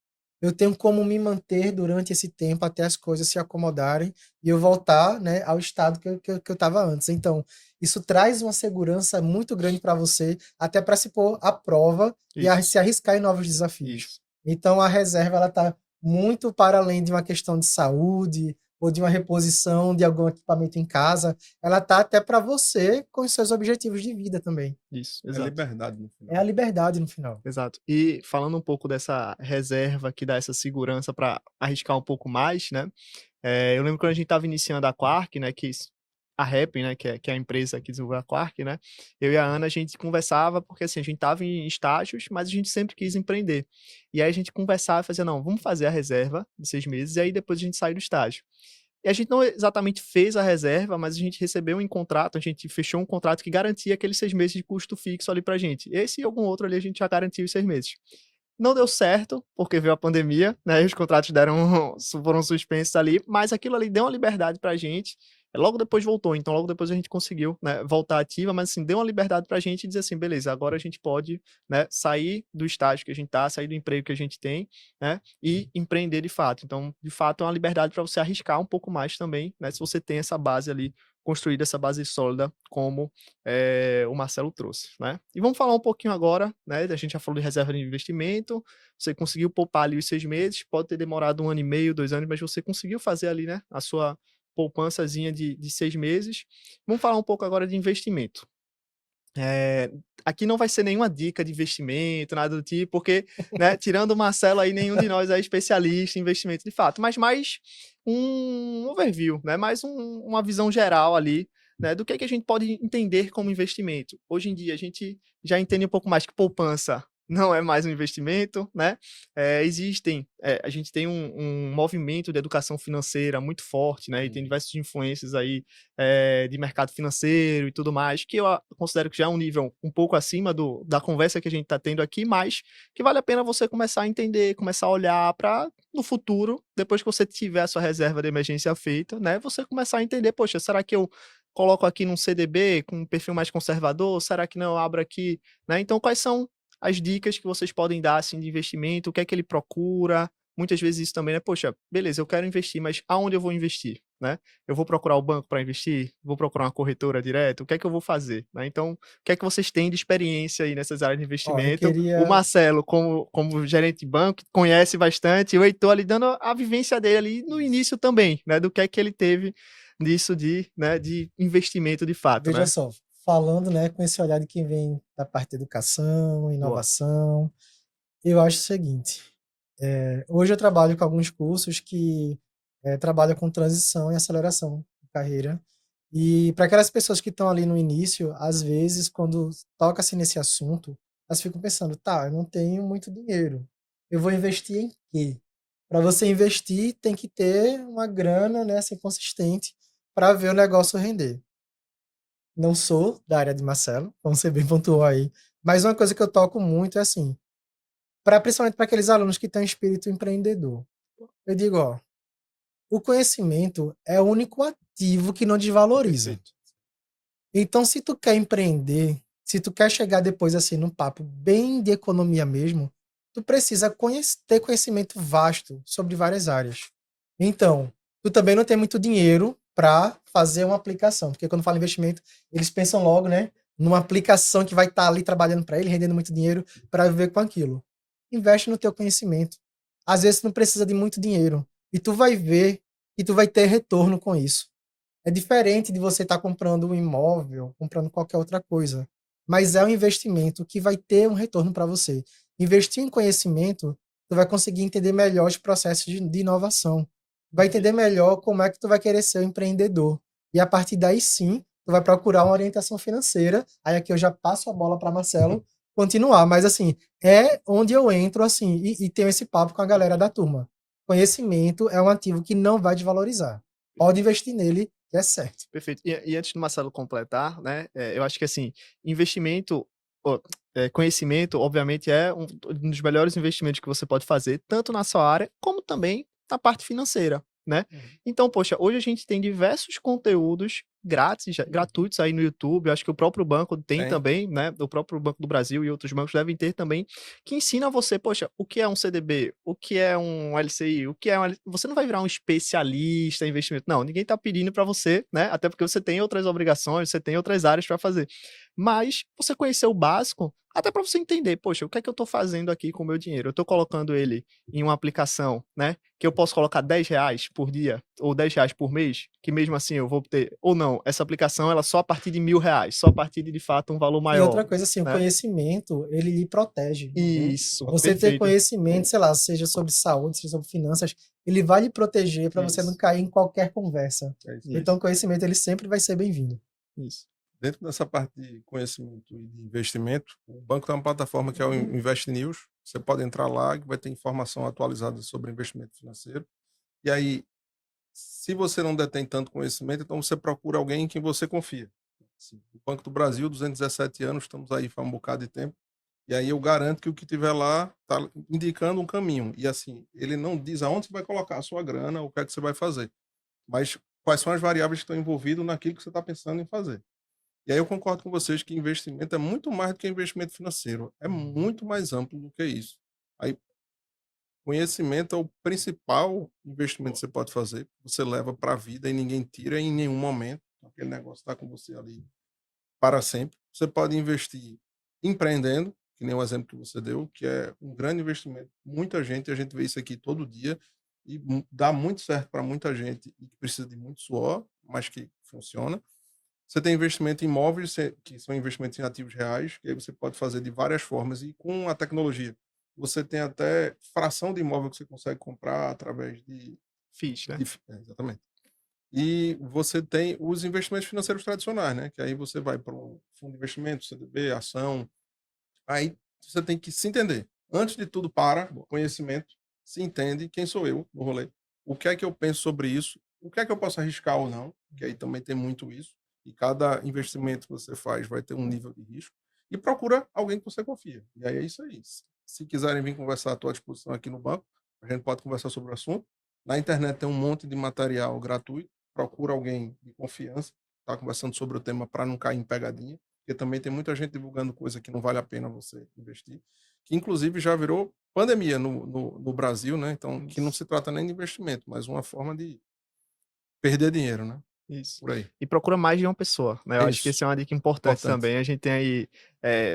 eu tenho como me manter durante esse tempo até as coisas se acomodarem e eu voltar, né, ao estado que eu estava antes. Então, isso traz uma segurança muito grande para você, até para se pôr à prova e Isso, se arriscar em novos desafios. isso. Então, a reserva ela está muito para além de uma questão de saúde ou de uma reposição de algum equipamento em casa, ela tá até para você com os seus objetivos de vida também. Isso, É exato. liberdade no É a final. liberdade no final. Exato. E falando um pouco dessa reserva que dá essa segurança para arriscar um pouco mais, né? Eu lembro quando a gente estava iniciando a Quark, né? A Happn, né? Que é a empresa que desenvolveu a Quark, né? Eu e a Ana, a gente conversava, porque assim, a gente estava em estágios, mas a gente sempre quis empreender. E aí a gente conversava e fazia, não, vamos fazer a reserva de 6 meses, e aí depois a gente sai do estágio. E a gente não exatamente fez a reserva, mas a gente recebeu um contrato, a gente fechou um contrato que garantia aqueles 6 meses de custo fixo ali pra gente. Esse e algum outro ali a gente já garantiu os 6 meses. Não deu certo, porque veio a pandemia, né? E os contratos foram suspensos ali, mas aquilo ali deu uma liberdade pra gente. Logo depois voltou, então logo depois a gente conseguiu, né, voltar ativa, mas assim, deu uma liberdade pra gente e dizer assim, beleza, agora a gente pode, né, sair do estágio que a gente tá, sair do emprego que a gente tem, né, e empreender de fato. Então, de fato, é uma liberdade para você arriscar um pouco mais também, né, se você tem essa base ali, construída essa base sólida, como o Marcelo trouxe, né. E vamos falar um pouquinho agora, né, a gente já falou de reserva de investimento, você conseguiu poupar ali os 6 meses, pode ter demorado 1 ano e meio, 2 anos, mas você conseguiu fazer ali, né, a sua poupançazinha de 6 meses. Vamos falar um pouco agora de investimento. Eh, Aqui não vai ser nenhuma dica de investimento, nada do tipo, porque, né, tirando o Marcelo aí, nenhum de nós é especialista em investimento de fato, mas mais um overview, né, mais uma visão geral ali, né, do que a gente pode entender como investimento. Hoje em dia a gente já entende um pouco mais que poupança não é mais um investimento, né, a gente tem um movimento de educação financeira muito forte, né, e tem diversas influências aí, de mercado financeiro e tudo mais, que eu considero que já é um nível um pouco acima da conversa que a gente está tendo aqui, mas que vale a pena você começar a entender, começar a olhar para no futuro, depois que você tiver a sua reserva de emergência feita, né, você começar a entender, poxa, será que eu coloco aqui num CDB com um perfil mais conservador? Será que não eu abro aqui, né? Então, quais são as dicas que vocês podem dar assim de investimento? O que é que ele procura? Muitas vezes isso também, né? Poxa, beleza, eu quero investir, mas aonde eu vou investir? né? Eu vou procurar o banco para investir? Vou procurar uma corretora direto? O que é que eu vou fazer, né? Então, o que é que vocês têm de experiência aí nessas áreas de Ó, eu investimento? O queria Marcelo, como gerente de banco, conhece bastante, e o Heitor ali dando a vivência dele ali no início também, né? Do que é que ele teve disso de, né, de investimento de fato, veja né? só, falando, né, com esse olhar de quem vem da parte de educação, Boa. inovação, eu acho o seguinte, hoje eu trabalho com alguns cursos que trabalham com transição e aceleração de carreira. E para aquelas pessoas que estão ali no início, às vezes, quando toca-se nesse assunto, elas ficam pensando, tá, eu não tenho muito dinheiro. Eu vou investir em quê? Para você investir, tem que ter uma grana, né, assim, consistente para ver o negócio render. Não sou da área de Marcelo, vamos ser bem pontual aí. Mas uma coisa que eu toco muito é assim, principalmente para aqueles alunos que têm espírito empreendedor. Eu digo, ó, o conhecimento é o único ativo que não desvaloriza. Perfeito. Então, se tu quer empreender, se tu quer chegar depois assim num papo bem de economia mesmo, tu precisa ter conhecimento vasto sobre várias áreas. Então, tu também não tem muito dinheiro para fazer uma aplicação, porque quando fala investimento, eles pensam logo, né, numa aplicação que vai estar ali trabalhando para ele, rendendo muito dinheiro para viver com aquilo. Investe no teu conhecimento. Às vezes tu não precisa de muito dinheiro e tu vai ver que tu vai ter retorno com isso. É diferente de você estar comprando um imóvel, comprando qualquer outra coisa. Mas é um investimento que vai ter um retorno para você. Investir em conhecimento, tu vai conseguir entender melhor os processos de inovação. Vai entender melhor como é que tu vai querer ser um empreendedor. E a partir daí sim, tu vai procurar uma orientação financeira. Aí aqui eu já passo a bola para Marcelo continuar. Mas assim, é onde eu entro assim e tenho esse papo com a galera da turma. Conhecimento é um ativo que não vai desvalorizar. Pode investir nele, que é certo. Perfeito. E antes do Marcelo completar, né, eu acho que assim, investimento, conhecimento, obviamente, é um dos melhores investimentos que você pode fazer, tanto na sua área, como também na parte financeira, né? Uhum. Então, poxa, hoje a gente tem diversos conteúdos grátis, gratuitos aí no YouTube. Eu acho que o próprio banco tem Tem. também, né? O próprio Banco do Brasil e outros bancos devem ter também, que ensina você, poxa, o que é um CDB, o que é um LCI, o que é um. Você não vai virar um especialista em investimento. Não, ninguém está pedindo para você, né? Até porque você tem outras obrigações, você tem outras áreas para fazer. Mas você conhecer o básico, até para você entender, poxa, o que é que eu estou fazendo aqui com o meu dinheiro? Eu estou colocando ele em uma aplicação, né? Que eu posso colocar R$ 10 por dia ou R$ 10 por mês, que mesmo assim eu vou ter, ou não, essa aplicação ela só a partir de R$ 1.000, só a partir de fato um valor E maior, outra coisa, assim, o né? conhecimento, ele lhe protege. Isso, Você ter perfeito. conhecimento, sei lá, seja sobre saúde, seja sobre finanças, ele vai lhe proteger para você não Isso. cair em qualquer conversa. É isso. Então, o conhecimento, ele sempre vai ser bem-vindo. Isso. Dentro dessa parte de conhecimento e de investimento, o banco tem uma plataforma que é o Invest News. Você pode entrar lá que vai ter informação atualizada sobre investimento financeiro. E aí, se você não detém tanto conhecimento, então você procura alguém em quem você confia. Assim, o Banco do Brasil, 217 anos, estamos aí faz um bocado de tempo. E aí eu garanto que o que tiver lá está indicando um caminho. E assim, ele não diz aonde você vai colocar a sua grana, o que é que você vai fazer, mas quais são as variáveis que estão envolvidas naquilo que você está pensando em fazer. E aí eu concordo com vocês que investimento é muito mais do que investimento financeiro, é muito mais amplo do que isso. Aí, conhecimento é o principal investimento que você pode fazer, você leva para a vida e ninguém tira em nenhum momento, aquele negócio está com você ali para sempre. Você pode investir empreendendo, que nem o exemplo que você deu, que é um grande investimento. Muita gente, a gente vê isso aqui todo dia, e dá muito certo para muita gente e que precisa de muito suor, mas que funciona. Você tem investimento em imóveis, que são investimentos em ativos reais, que aí você pode fazer de várias formas. E com a tecnologia, você tem até fração de imóvel que você consegue comprar através Fiz, né? exatamente. E você tem os investimentos financeiros tradicionais, né? Que aí você vai para um fundo de investimento, CDB, ação. Aí você tem que se entender. Antes de tudo, para conhecimento, se entende quem sou eu no rolê. O que é que eu penso sobre isso? O que é que eu posso arriscar ou não? Que aí também tem muito isso. E cada investimento que você faz vai ter um nível de risco. E procura alguém que você confia. E aí é isso aí. Se quiserem vir conversar à tua disposição aqui no banco, a gente pode conversar sobre o assunto. Na internet tem um monte de material gratuito. Procura alguém de confiança, tá conversando sobre o tema para não cair em pegadinha, porque também tem muita gente divulgando coisa que não vale a pena você investir, que inclusive já virou pandemia no Brasil, né? Então, que não se trata nem de investimento, mas uma forma de perder dinheiro, né? Isso. Por aí. E procura mais de uma pessoa, né? Eu acho que Isso. essa é uma dica importante Importante. também. A gente tem aí,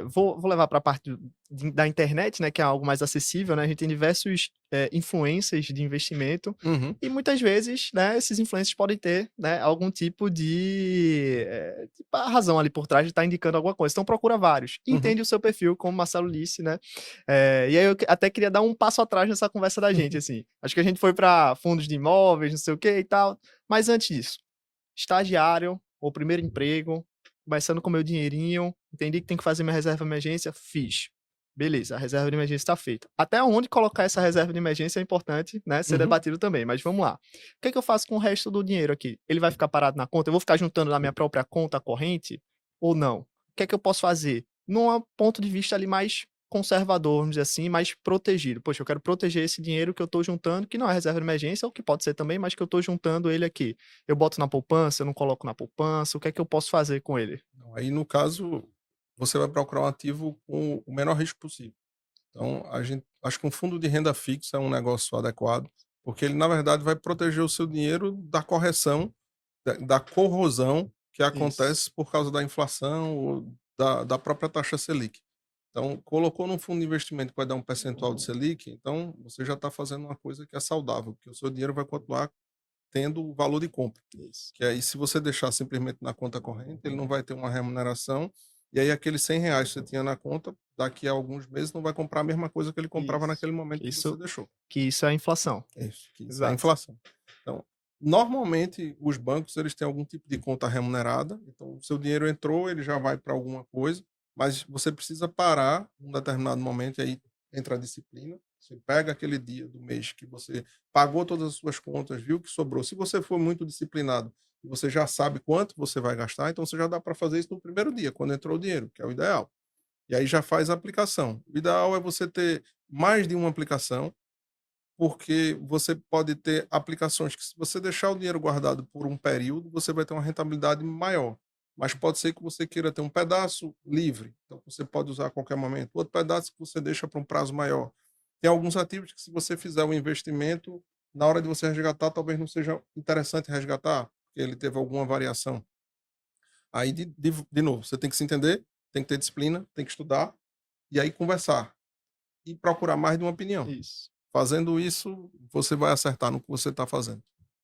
vou levar para a parte da internet, né? Que é algo mais acessível, né? A gente tem diversos influencers de investimento Uhum. e muitas vezes, né? Esses influencers podem ter, né? Algum tipo de a razão ali por trás de estar indicando alguma coisa. Então procura vários. Uhum. Entende o seu perfil, como o Marcelo disse, né? E aí eu até queria dar um passo atrás nessa conversa da gente, assim. Acho que a gente foi para fundos de imóveis, não sei o que e tal. Mas antes disso, estagiário ou primeiro emprego, começando com meu dinheirinho, entendi que tem que fazer minha reserva de emergência, fiz. Beleza, a reserva de emergência está feita. Até onde colocar essa reserva de emergência é importante, né, ser Uhum. debatido também, mas vamos lá. O que é que eu faço com o resto do dinheiro aqui? Ele vai ficar parado na conta? Eu vou ficar juntando na minha própria conta corrente ou não? O que é que eu posso fazer? Num ponto de vista ali mais conservador, vamos dizer assim, mais protegido. Poxa, eu quero proteger esse dinheiro que eu estou juntando, que não é reserva de emergência, ou que pode ser também, mas que eu estou juntando ele aqui. Eu boto na poupança, eu não coloco na poupança, o que é que eu posso fazer com ele? Aí, no caso, você vai procurar um ativo com o menor risco possível. Então, acho que um fundo de renda fixa é um negócio adequado, porque ele, na verdade, vai proteger o seu dinheiro da correção, da corrosão que Isso. acontece por causa da inflação ou da própria taxa Selic. Então, colocou num fundo de investimento que vai dar um percentual de Selic, então você já está fazendo uma coisa que é saudável, porque o seu dinheiro vai continuar tendo o valor de compra. Isso. Que aí, se você deixar simplesmente na conta corrente, ele não vai ter uma remuneração. E aí, aqueles R$ 100 que você tinha na conta, daqui a alguns meses, não vai comprar a mesma coisa que ele comprava Isso. naquele momento Que que você isso, deixou. que isso é a inflação. Isso, que isso é a Exato. inflação. Então, normalmente, os bancos eles têm algum tipo de conta remunerada. Então, o seu dinheiro entrou, ele já vai para alguma coisa, mas você precisa parar num determinado momento, e aí entra a disciplina. Você pega aquele dia do mês que você pagou todas as suas contas, viu que sobrou. Se você for muito disciplinado e você já sabe quanto você vai gastar, então você já dá para fazer isso no primeiro dia, quando entrou o dinheiro, que é o ideal. E aí já faz a aplicação. O ideal é você ter mais de uma aplicação, porque você pode ter aplicações que, se você deixar o dinheiro guardado por um período, você vai ter uma rentabilidade maior. Mas pode ser que você queira ter um pedaço livre, então você pode usar a qualquer momento. Outro pedaço que você deixa para um prazo maior. Tem alguns ativos que, se você fizer um investimento, na hora de você resgatar, talvez não seja interessante resgatar, porque ele teve alguma variação. Aí, de novo, você tem que se entender, tem que ter disciplina, tem que estudar, e aí conversar. E procurar mais de uma opinião. Isso. Fazendo isso, você vai acertar no que você está fazendo.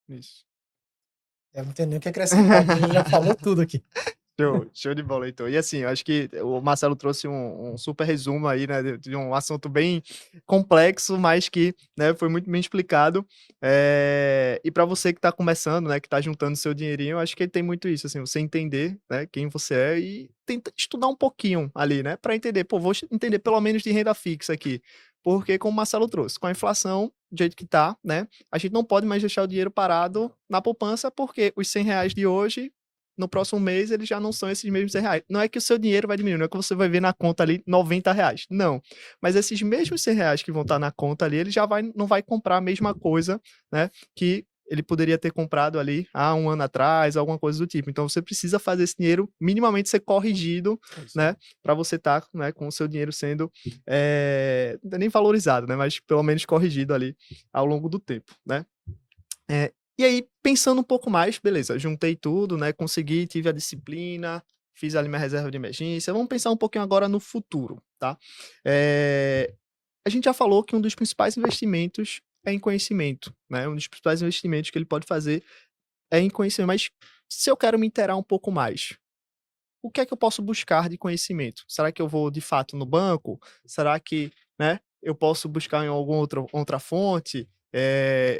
Isso. Eu não tenho nem o que acrescentar, a gente já falou tudo aqui. Show de bola, Heitor. E assim, eu acho que o Marcelo trouxe um super resumo aí, né, de um assunto bem complexo, mas que, né, foi muito bem explicado. E para você que está começando, né, que está juntando seu dinheirinho, eu acho que tem muito isso, assim, você entender, né, quem você é e tenta estudar um pouquinho ali, né, para entender, pô, vou entender pelo menos de renda fixa aqui. Porque, como o Marcelo trouxe, com a inflação, do jeito que tá, né, a gente não pode mais deixar o dinheiro parado na poupança, porque os R$ 100 de hoje no próximo mês eles já não são esses mesmos R$ 100. Não é que o seu dinheiro vai diminuir, não é que você vai ver na conta ali R$ 90. Não. Mas esses mesmos R$ 100 que vão estar na conta ali, ele já não vai comprar a mesma coisa, né? Que ele poderia ter comprado ali há um ano atrás, alguma coisa do tipo. Então você precisa fazer esse dinheiro minimamente ser corrigido, né? Para você estar, né, com o seu dinheiro sendo não é nem valorizado, né? Mas pelo menos corrigido ali ao longo do tempo, né? E aí, pensando um pouco mais, beleza, juntei tudo, né? Consegui, tive a disciplina, fiz ali minha reserva de emergência. Vamos pensar um pouquinho agora no futuro, tá? A gente já falou que um dos principais investimentos é em conhecimento, né? Um dos principais investimentos que ele pode fazer é em conhecimento. Mas se eu quero me inteirar um pouco mais, o que é que eu posso buscar de conhecimento? Será que eu vou de fato no banco? Será que, né, eu posso buscar em alguma outra fonte?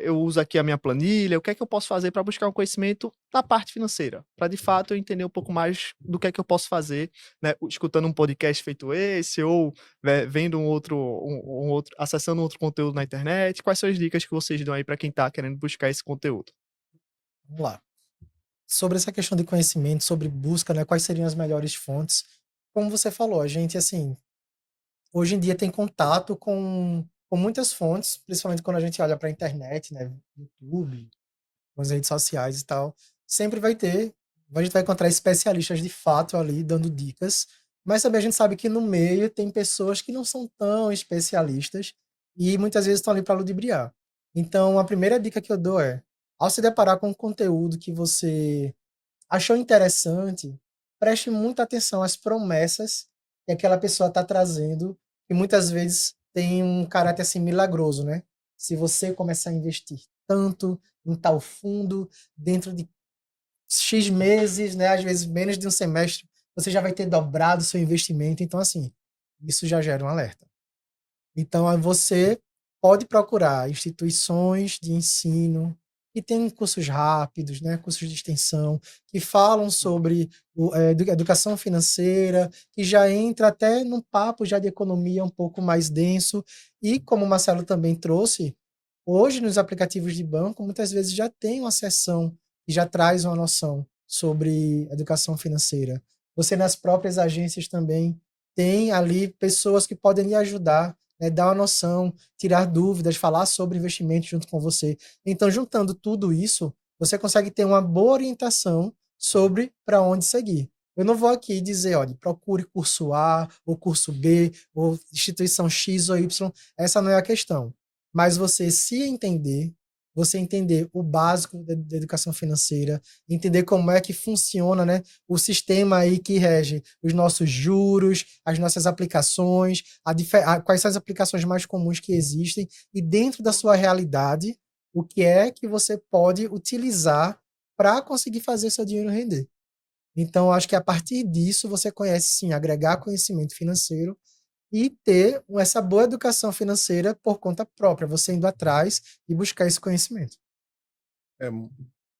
Eu uso aqui a minha planilha. O que é que eu posso fazer para buscar um conhecimento na parte financeira? Para de fato eu entender um pouco mais do que é que eu posso fazer, né, escutando um podcast feito esse, ou vendo acessando um outro conteúdo na internet. Quais são as dicas que vocês dão aí para quem está querendo buscar esse conteúdo? Vamos lá. Sobre essa questão de conhecimento, sobre busca, né, quais seriam as melhores fontes? Como você falou, a gente, assim, hoje em dia tem contato com muitas fontes, principalmente quando a gente olha para a internet, né, YouTube, as redes sociais e tal. Sempre a gente vai encontrar especialistas de fato ali dando dicas, mas também a gente sabe que no meio tem pessoas que não são tão especialistas e muitas vezes estão ali para ludibriar. Então, a primeira dica que eu dou é: Ao se deparar com um conteúdo que você achou interessante, preste muita atenção às promessas que aquela pessoa está trazendo, que muitas vezes tem um caráter assim milagroso, né? Se você começar a investir tanto em tal fundo, dentro de X meses, né? Às vezes menos de um semestre, você já vai ter dobrado o seu investimento. Então, assim, isso já gera um alerta. Então, você pode procurar instituições de ensino que têm cursos rápidos, né, cursos de extensão, que falam sobre educação financeira, que já entra até num papo já de economia um pouco mais denso. E, como o Marcelo também trouxe, hoje nos aplicativos de banco, muitas vezes já tem uma seção que já traz uma noção sobre educação financeira. Você, nas próprias agências também, tem ali pessoas que podem lhe ajudar, né, dar uma noção, tirar dúvidas, falar sobre investimento junto com você. Então, juntando tudo isso, você consegue ter uma boa orientação sobre para onde seguir. Eu não vou aqui dizer, olha, procure curso A, ou curso B, ou instituição X ou Y, essa não é a questão. Mas você se entender, você entender o básico da educação financeira, entender como é que funciona, né, o sistema aí que rege os nossos juros, as nossas aplicações, quais são as aplicações mais comuns que existem, e dentro da sua realidade, o que é que você pode utilizar para conseguir fazer seu dinheiro render. Então, acho que a partir disso você conhece, sim, agregar conhecimento financeiro e ter essa boa educação financeira por conta própria, você indo atrás e buscar esse conhecimento. É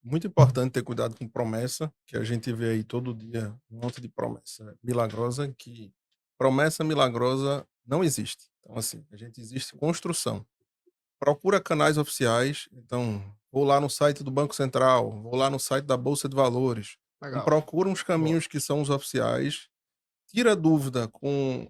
muito importante ter cuidado com promessa, que a gente vê aí todo dia um monte de promessa milagrosa, que promessa milagrosa não existe. Então, assim, a gente existe construção. Procura canais oficiais, então, vou lá no site do Banco Central, vou lá no site da Bolsa de Valores, então, Legal. procura uns Boa. caminhos que são os oficiais, tira dúvida com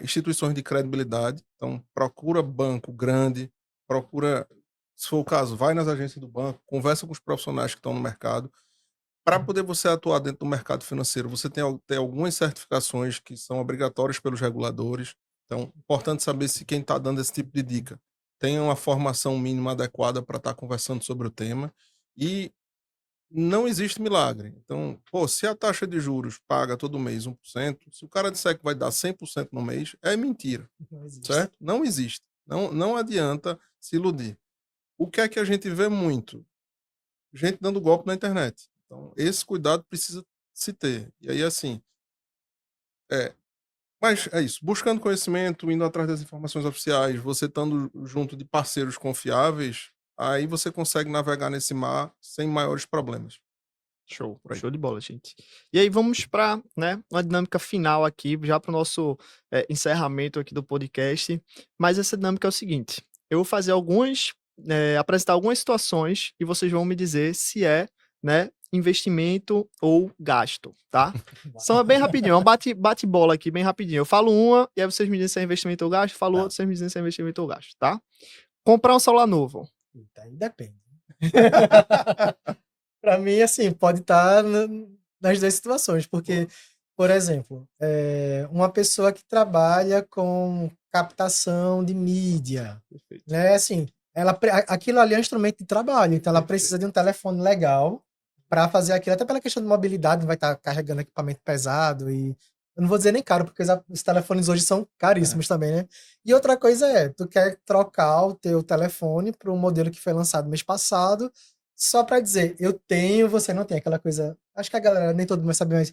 instituições de credibilidade, então procura banco grande, procura, se for o caso, vai nas agências do banco, conversa com os profissionais que estão no mercado. Para poder você atuar dentro do mercado financeiro, você tem ter algumas certificações que são obrigatórias pelos reguladores. Então, importante saber se quem está dando esse tipo de dica tem uma formação mínima adequada para estar conversando sobre o tema. E não existe milagre. Então, pô, se a taxa de juros paga todo mês 1%, se o cara disser que vai dar 100% no mês, é mentira, Não existe. certo? Não existe. Não adianta se iludir. O que é que a gente vê muito? Gente dando golpe na internet. Então, esse cuidado precisa se ter. E aí, assim, mas é isso. Buscando conhecimento, indo atrás das informações oficiais, você estando junto de parceiros confiáveis, aí você consegue navegar nesse mar sem maiores problemas. Show, Por aí. show de bola, gente. E aí vamos para, né, uma dinâmica final aqui, já para o nosso encerramento aqui do podcast. Mas essa dinâmica é o seguinte: eu vou fazer apresentar algumas situações e vocês vão me dizer se é, né, investimento ou gasto, tá? São bem rapidinho, é um bate-bola aqui, bem rapidinho. Eu falo uma e aí vocês me dizem se é investimento ou gasto, falo outra, vocês me dizem se é investimento ou gasto, tá? Comprar um celular novo. Aí depende. Para mim, assim, pode estar nas duas situações, porque, por exemplo, uma pessoa que trabalha com captação de mídia, Perfeito. né, assim, aquilo ali é um instrumento de trabalho, então ela precisa de um telefone legal para fazer aquilo, até pela questão de mobilidade, não vai estar carregando equipamento pesado e eu não vou dizer nem caro, porque os telefones hoje são caríssimos também, né? E outra coisa tu quer trocar o teu telefone para um modelo que foi lançado mês passado, só para dizer, eu tenho, você não tem, aquela coisa, acho que a galera, nem todo mundo sabe, mas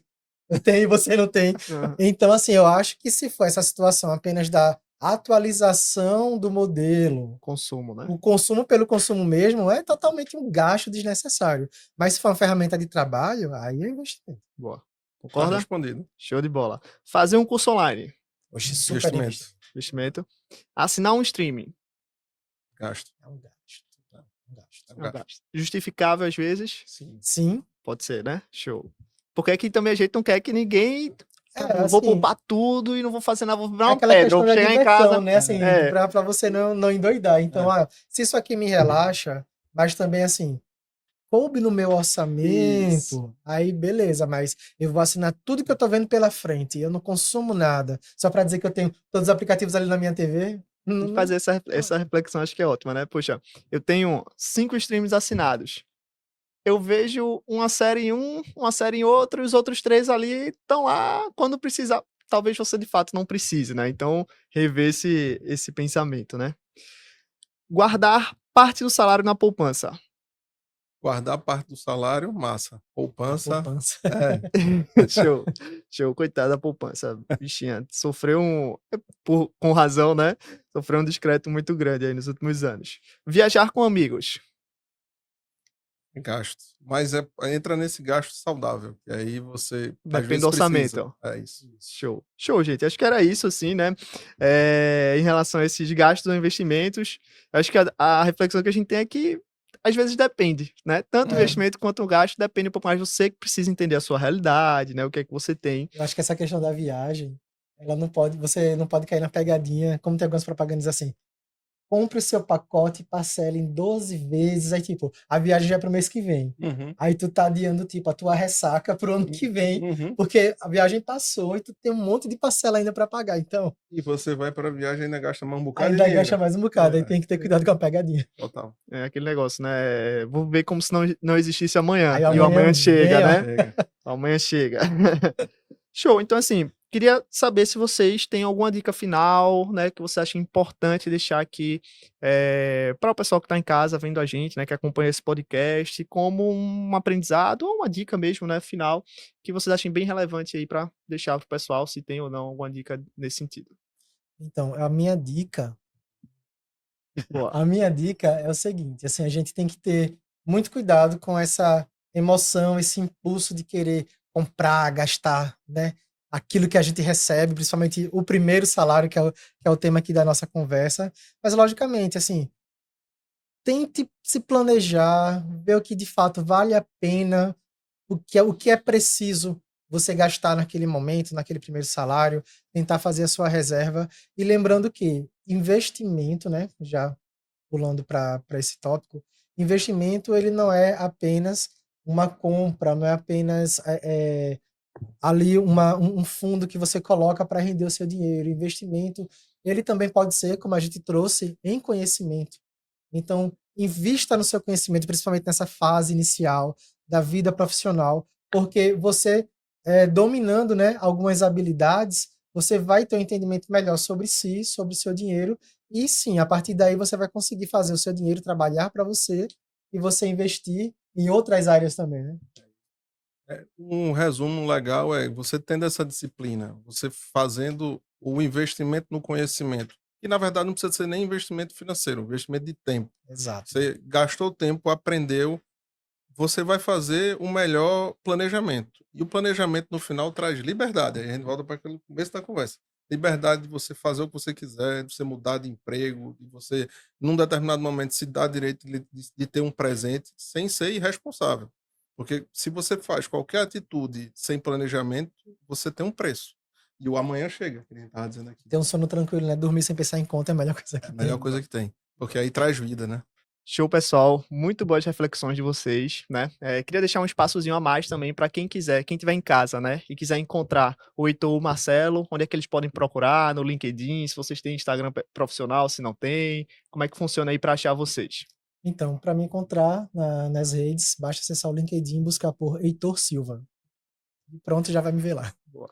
eu tenho, você não tem. Aham. Então, assim, eu acho que se for essa situação apenas da atualização do modelo, Consumo, né? o consumo pelo consumo mesmo é totalmente um gasto desnecessário. Mas se for uma ferramenta de trabalho, aí é investimento. Boa. Tá Concorda? respondido. Show de bola. Fazer um curso online. Oxe, super Investimento. investimento. Investimento. Assinar um streaming. Gasto. É um gasto. Um gasto. É É um gasto. gasto. Justificável às vezes. Sim. Pode ser, né? Show. Porque aqui também a gente não quer que ninguém. É, Eu vou assim, poupar tudo e não vou fazer nada, vou virar é uma aquela pedra. questão Vou da chegar em diversão, casa. né? Assim, É. pra você não endoidar. Então, se isso aqui me relaxa, mas também, assim, coube no meu orçamento, Isso. aí beleza, mas eu vou assinar tudo que eu tô vendo pela frente, eu não consumo nada, só pra dizer que eu tenho todos os aplicativos ali na minha TV, E fazer essa reflexão acho que é ótima, né? Poxa, eu tenho 5 streams assinados. Eu vejo uma série em um, uma série em outro, e os outros 3 ali estão lá quando precisar. Talvez você de fato não precise, né? Então, rever esse pensamento, né? Guardar parte do salário na poupança. Guardar parte do salário, massa. A Poupança, poupança. Show, show. Coitada da poupança, bichinha. Sofreu com razão, né? Sofreu um descrédito muito grande aí nos últimos anos. Viajar com amigos. gasto. Mas entra nesse gasto saudável, que aí você às Depende vezes do precisa. orçamento. É isso. Show. Show, gente. Acho que era isso, assim, né? Em relação a esses gastos ou investimentos, acho que a reflexão que a gente tem é que às vezes depende, né? Tanto o É. investimento quanto o gasto depende um pouco mais de você, que precisa entender a sua realidade, né? O que é que você tem. Eu acho que essa questão da viagem, você não pode cair na pegadinha, como tem algumas propagandas assim. Compre o seu pacote e parcela em 12 vezes. Aí, tipo, a viagem já é pro mês que vem. Uhum. Aí tu tá adiando, tipo, a tua ressaca pro ano que vem, Uhum. porque a viagem passou e tu tem um monte de parcela ainda pra pagar. Então, E você vai para a viagem e ainda gasta mais um bocado de ainda dinheiro. gasta mais um bocado. Aí É. tem que ter cuidado com a pegadinha. Total. É aquele negócio, né? Vou ver como se não existisse amanhã. Aí E o amanhã amanhã chega, vem, ó. né? Chega. Amanhã chega. Show. Então, assim, queria saber se vocês têm alguma dica final, né, que você acha importante deixar aqui para o pessoal que está em casa vendo a gente, né, que acompanha esse podcast, como um aprendizado ou uma dica mesmo, né, final, que vocês achem bem relevante aí para deixar para o pessoal, se tem ou não alguma dica nesse sentido. Então, a minha dica Boa. é o seguinte, assim, a gente tem que ter muito cuidado com essa emoção, esse impulso de querer comprar, gastar, né? Aquilo que a gente recebe, principalmente o primeiro salário, que é o tema aqui da nossa conversa. Mas, logicamente, assim, tente se planejar, ver o que de fato vale a pena, o que é preciso você gastar naquele momento, naquele primeiro salário, tentar fazer a sua reserva. E lembrando que investimento, né? Já pulando para esse tópico, investimento ele não é apenas uma compra, não é apenas ali um fundo que você coloca para render o seu dinheiro. Investimento, ele também pode ser, como a gente trouxe, em conhecimento. Então, invista no seu conhecimento, principalmente nessa fase inicial da vida profissional, porque você, dominando, né, algumas habilidades, você vai ter um entendimento melhor sobre si, sobre o seu dinheiro, e sim, a partir daí você vai conseguir fazer o seu dinheiro trabalhar para você e você investir em outras áreas também, né? Um resumo legal é você tendo essa disciplina, você fazendo o investimento no conhecimento. E, na verdade, não precisa ser nem investimento financeiro, investimento de tempo. Exato. Você gastou tempo, aprendeu, você vai fazer um melhor planejamento. E o planejamento, no final, traz liberdade. Aí a gente volta para aquele começo da conversa. Liberdade de você fazer o que você quiser, de você mudar de emprego, de você, num determinado momento, se dar direito de ter um presente sem ser irresponsável. Porque se você faz qualquer atitude sem planejamento, você tem um preço. E o amanhã chega, que a gente estava dizendo aqui. Ter um sono tranquilo, né? Dormir sem pensar em conta é a melhor coisa que É a melhor tem. coisa que tem. Porque aí traz vida, né? Show, pessoal. Muito boas reflexões de vocês, né? Queria deixar um espaçozinho a mais também para quem quiser, quem estiver em casa, né? E quiser encontrar o Heitor ou o Marcelo, onde é que eles podem procurar? No LinkedIn, se vocês têm Instagram profissional, se não tem. Como é que funciona aí para achar vocês? Então, para me encontrar nas redes, basta acessar o LinkedIn e buscar por Heitor Silva. E pronto, já vai me ver lá. Boa.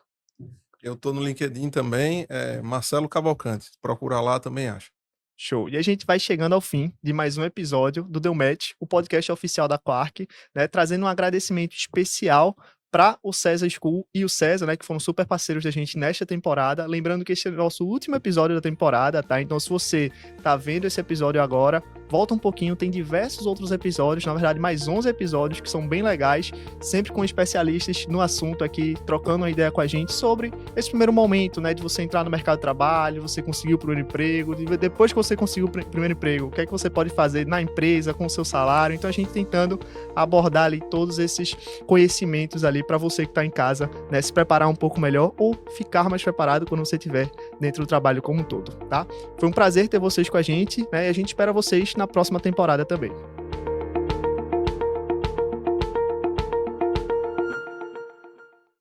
Eu tô no LinkedIn também, Marcelo Cavalcante. Procura lá, também acha. Show. E a gente vai chegando ao fim de mais um episódio do Deu Match, o podcast oficial da Quark, né, trazendo um agradecimento especial para o César School e o César, né, que foram super parceiros da gente nesta temporada. Lembrando que este é o nosso último episódio da temporada, tá? Então, se você tá vendo esse episódio agora, volta um pouquinho, tem diversos outros episódios, na verdade, mais 11 episódios que são bem legais, sempre com especialistas no assunto aqui, trocando uma ideia com a gente sobre esse primeiro momento, né, de você entrar no mercado de trabalho, você conseguir o primeiro emprego, depois que você conseguiu o primeiro emprego, o que é que você pode fazer na empresa, com o seu salário. Então, a gente tentando abordar ali todos esses conhecimentos ali para você que está em casa, né, se preparar um pouco melhor ou ficar mais preparado quando você estiver dentro do trabalho como um todo, tá? Foi um prazer ter vocês com a gente, né, e a gente espera vocês na próxima temporada também.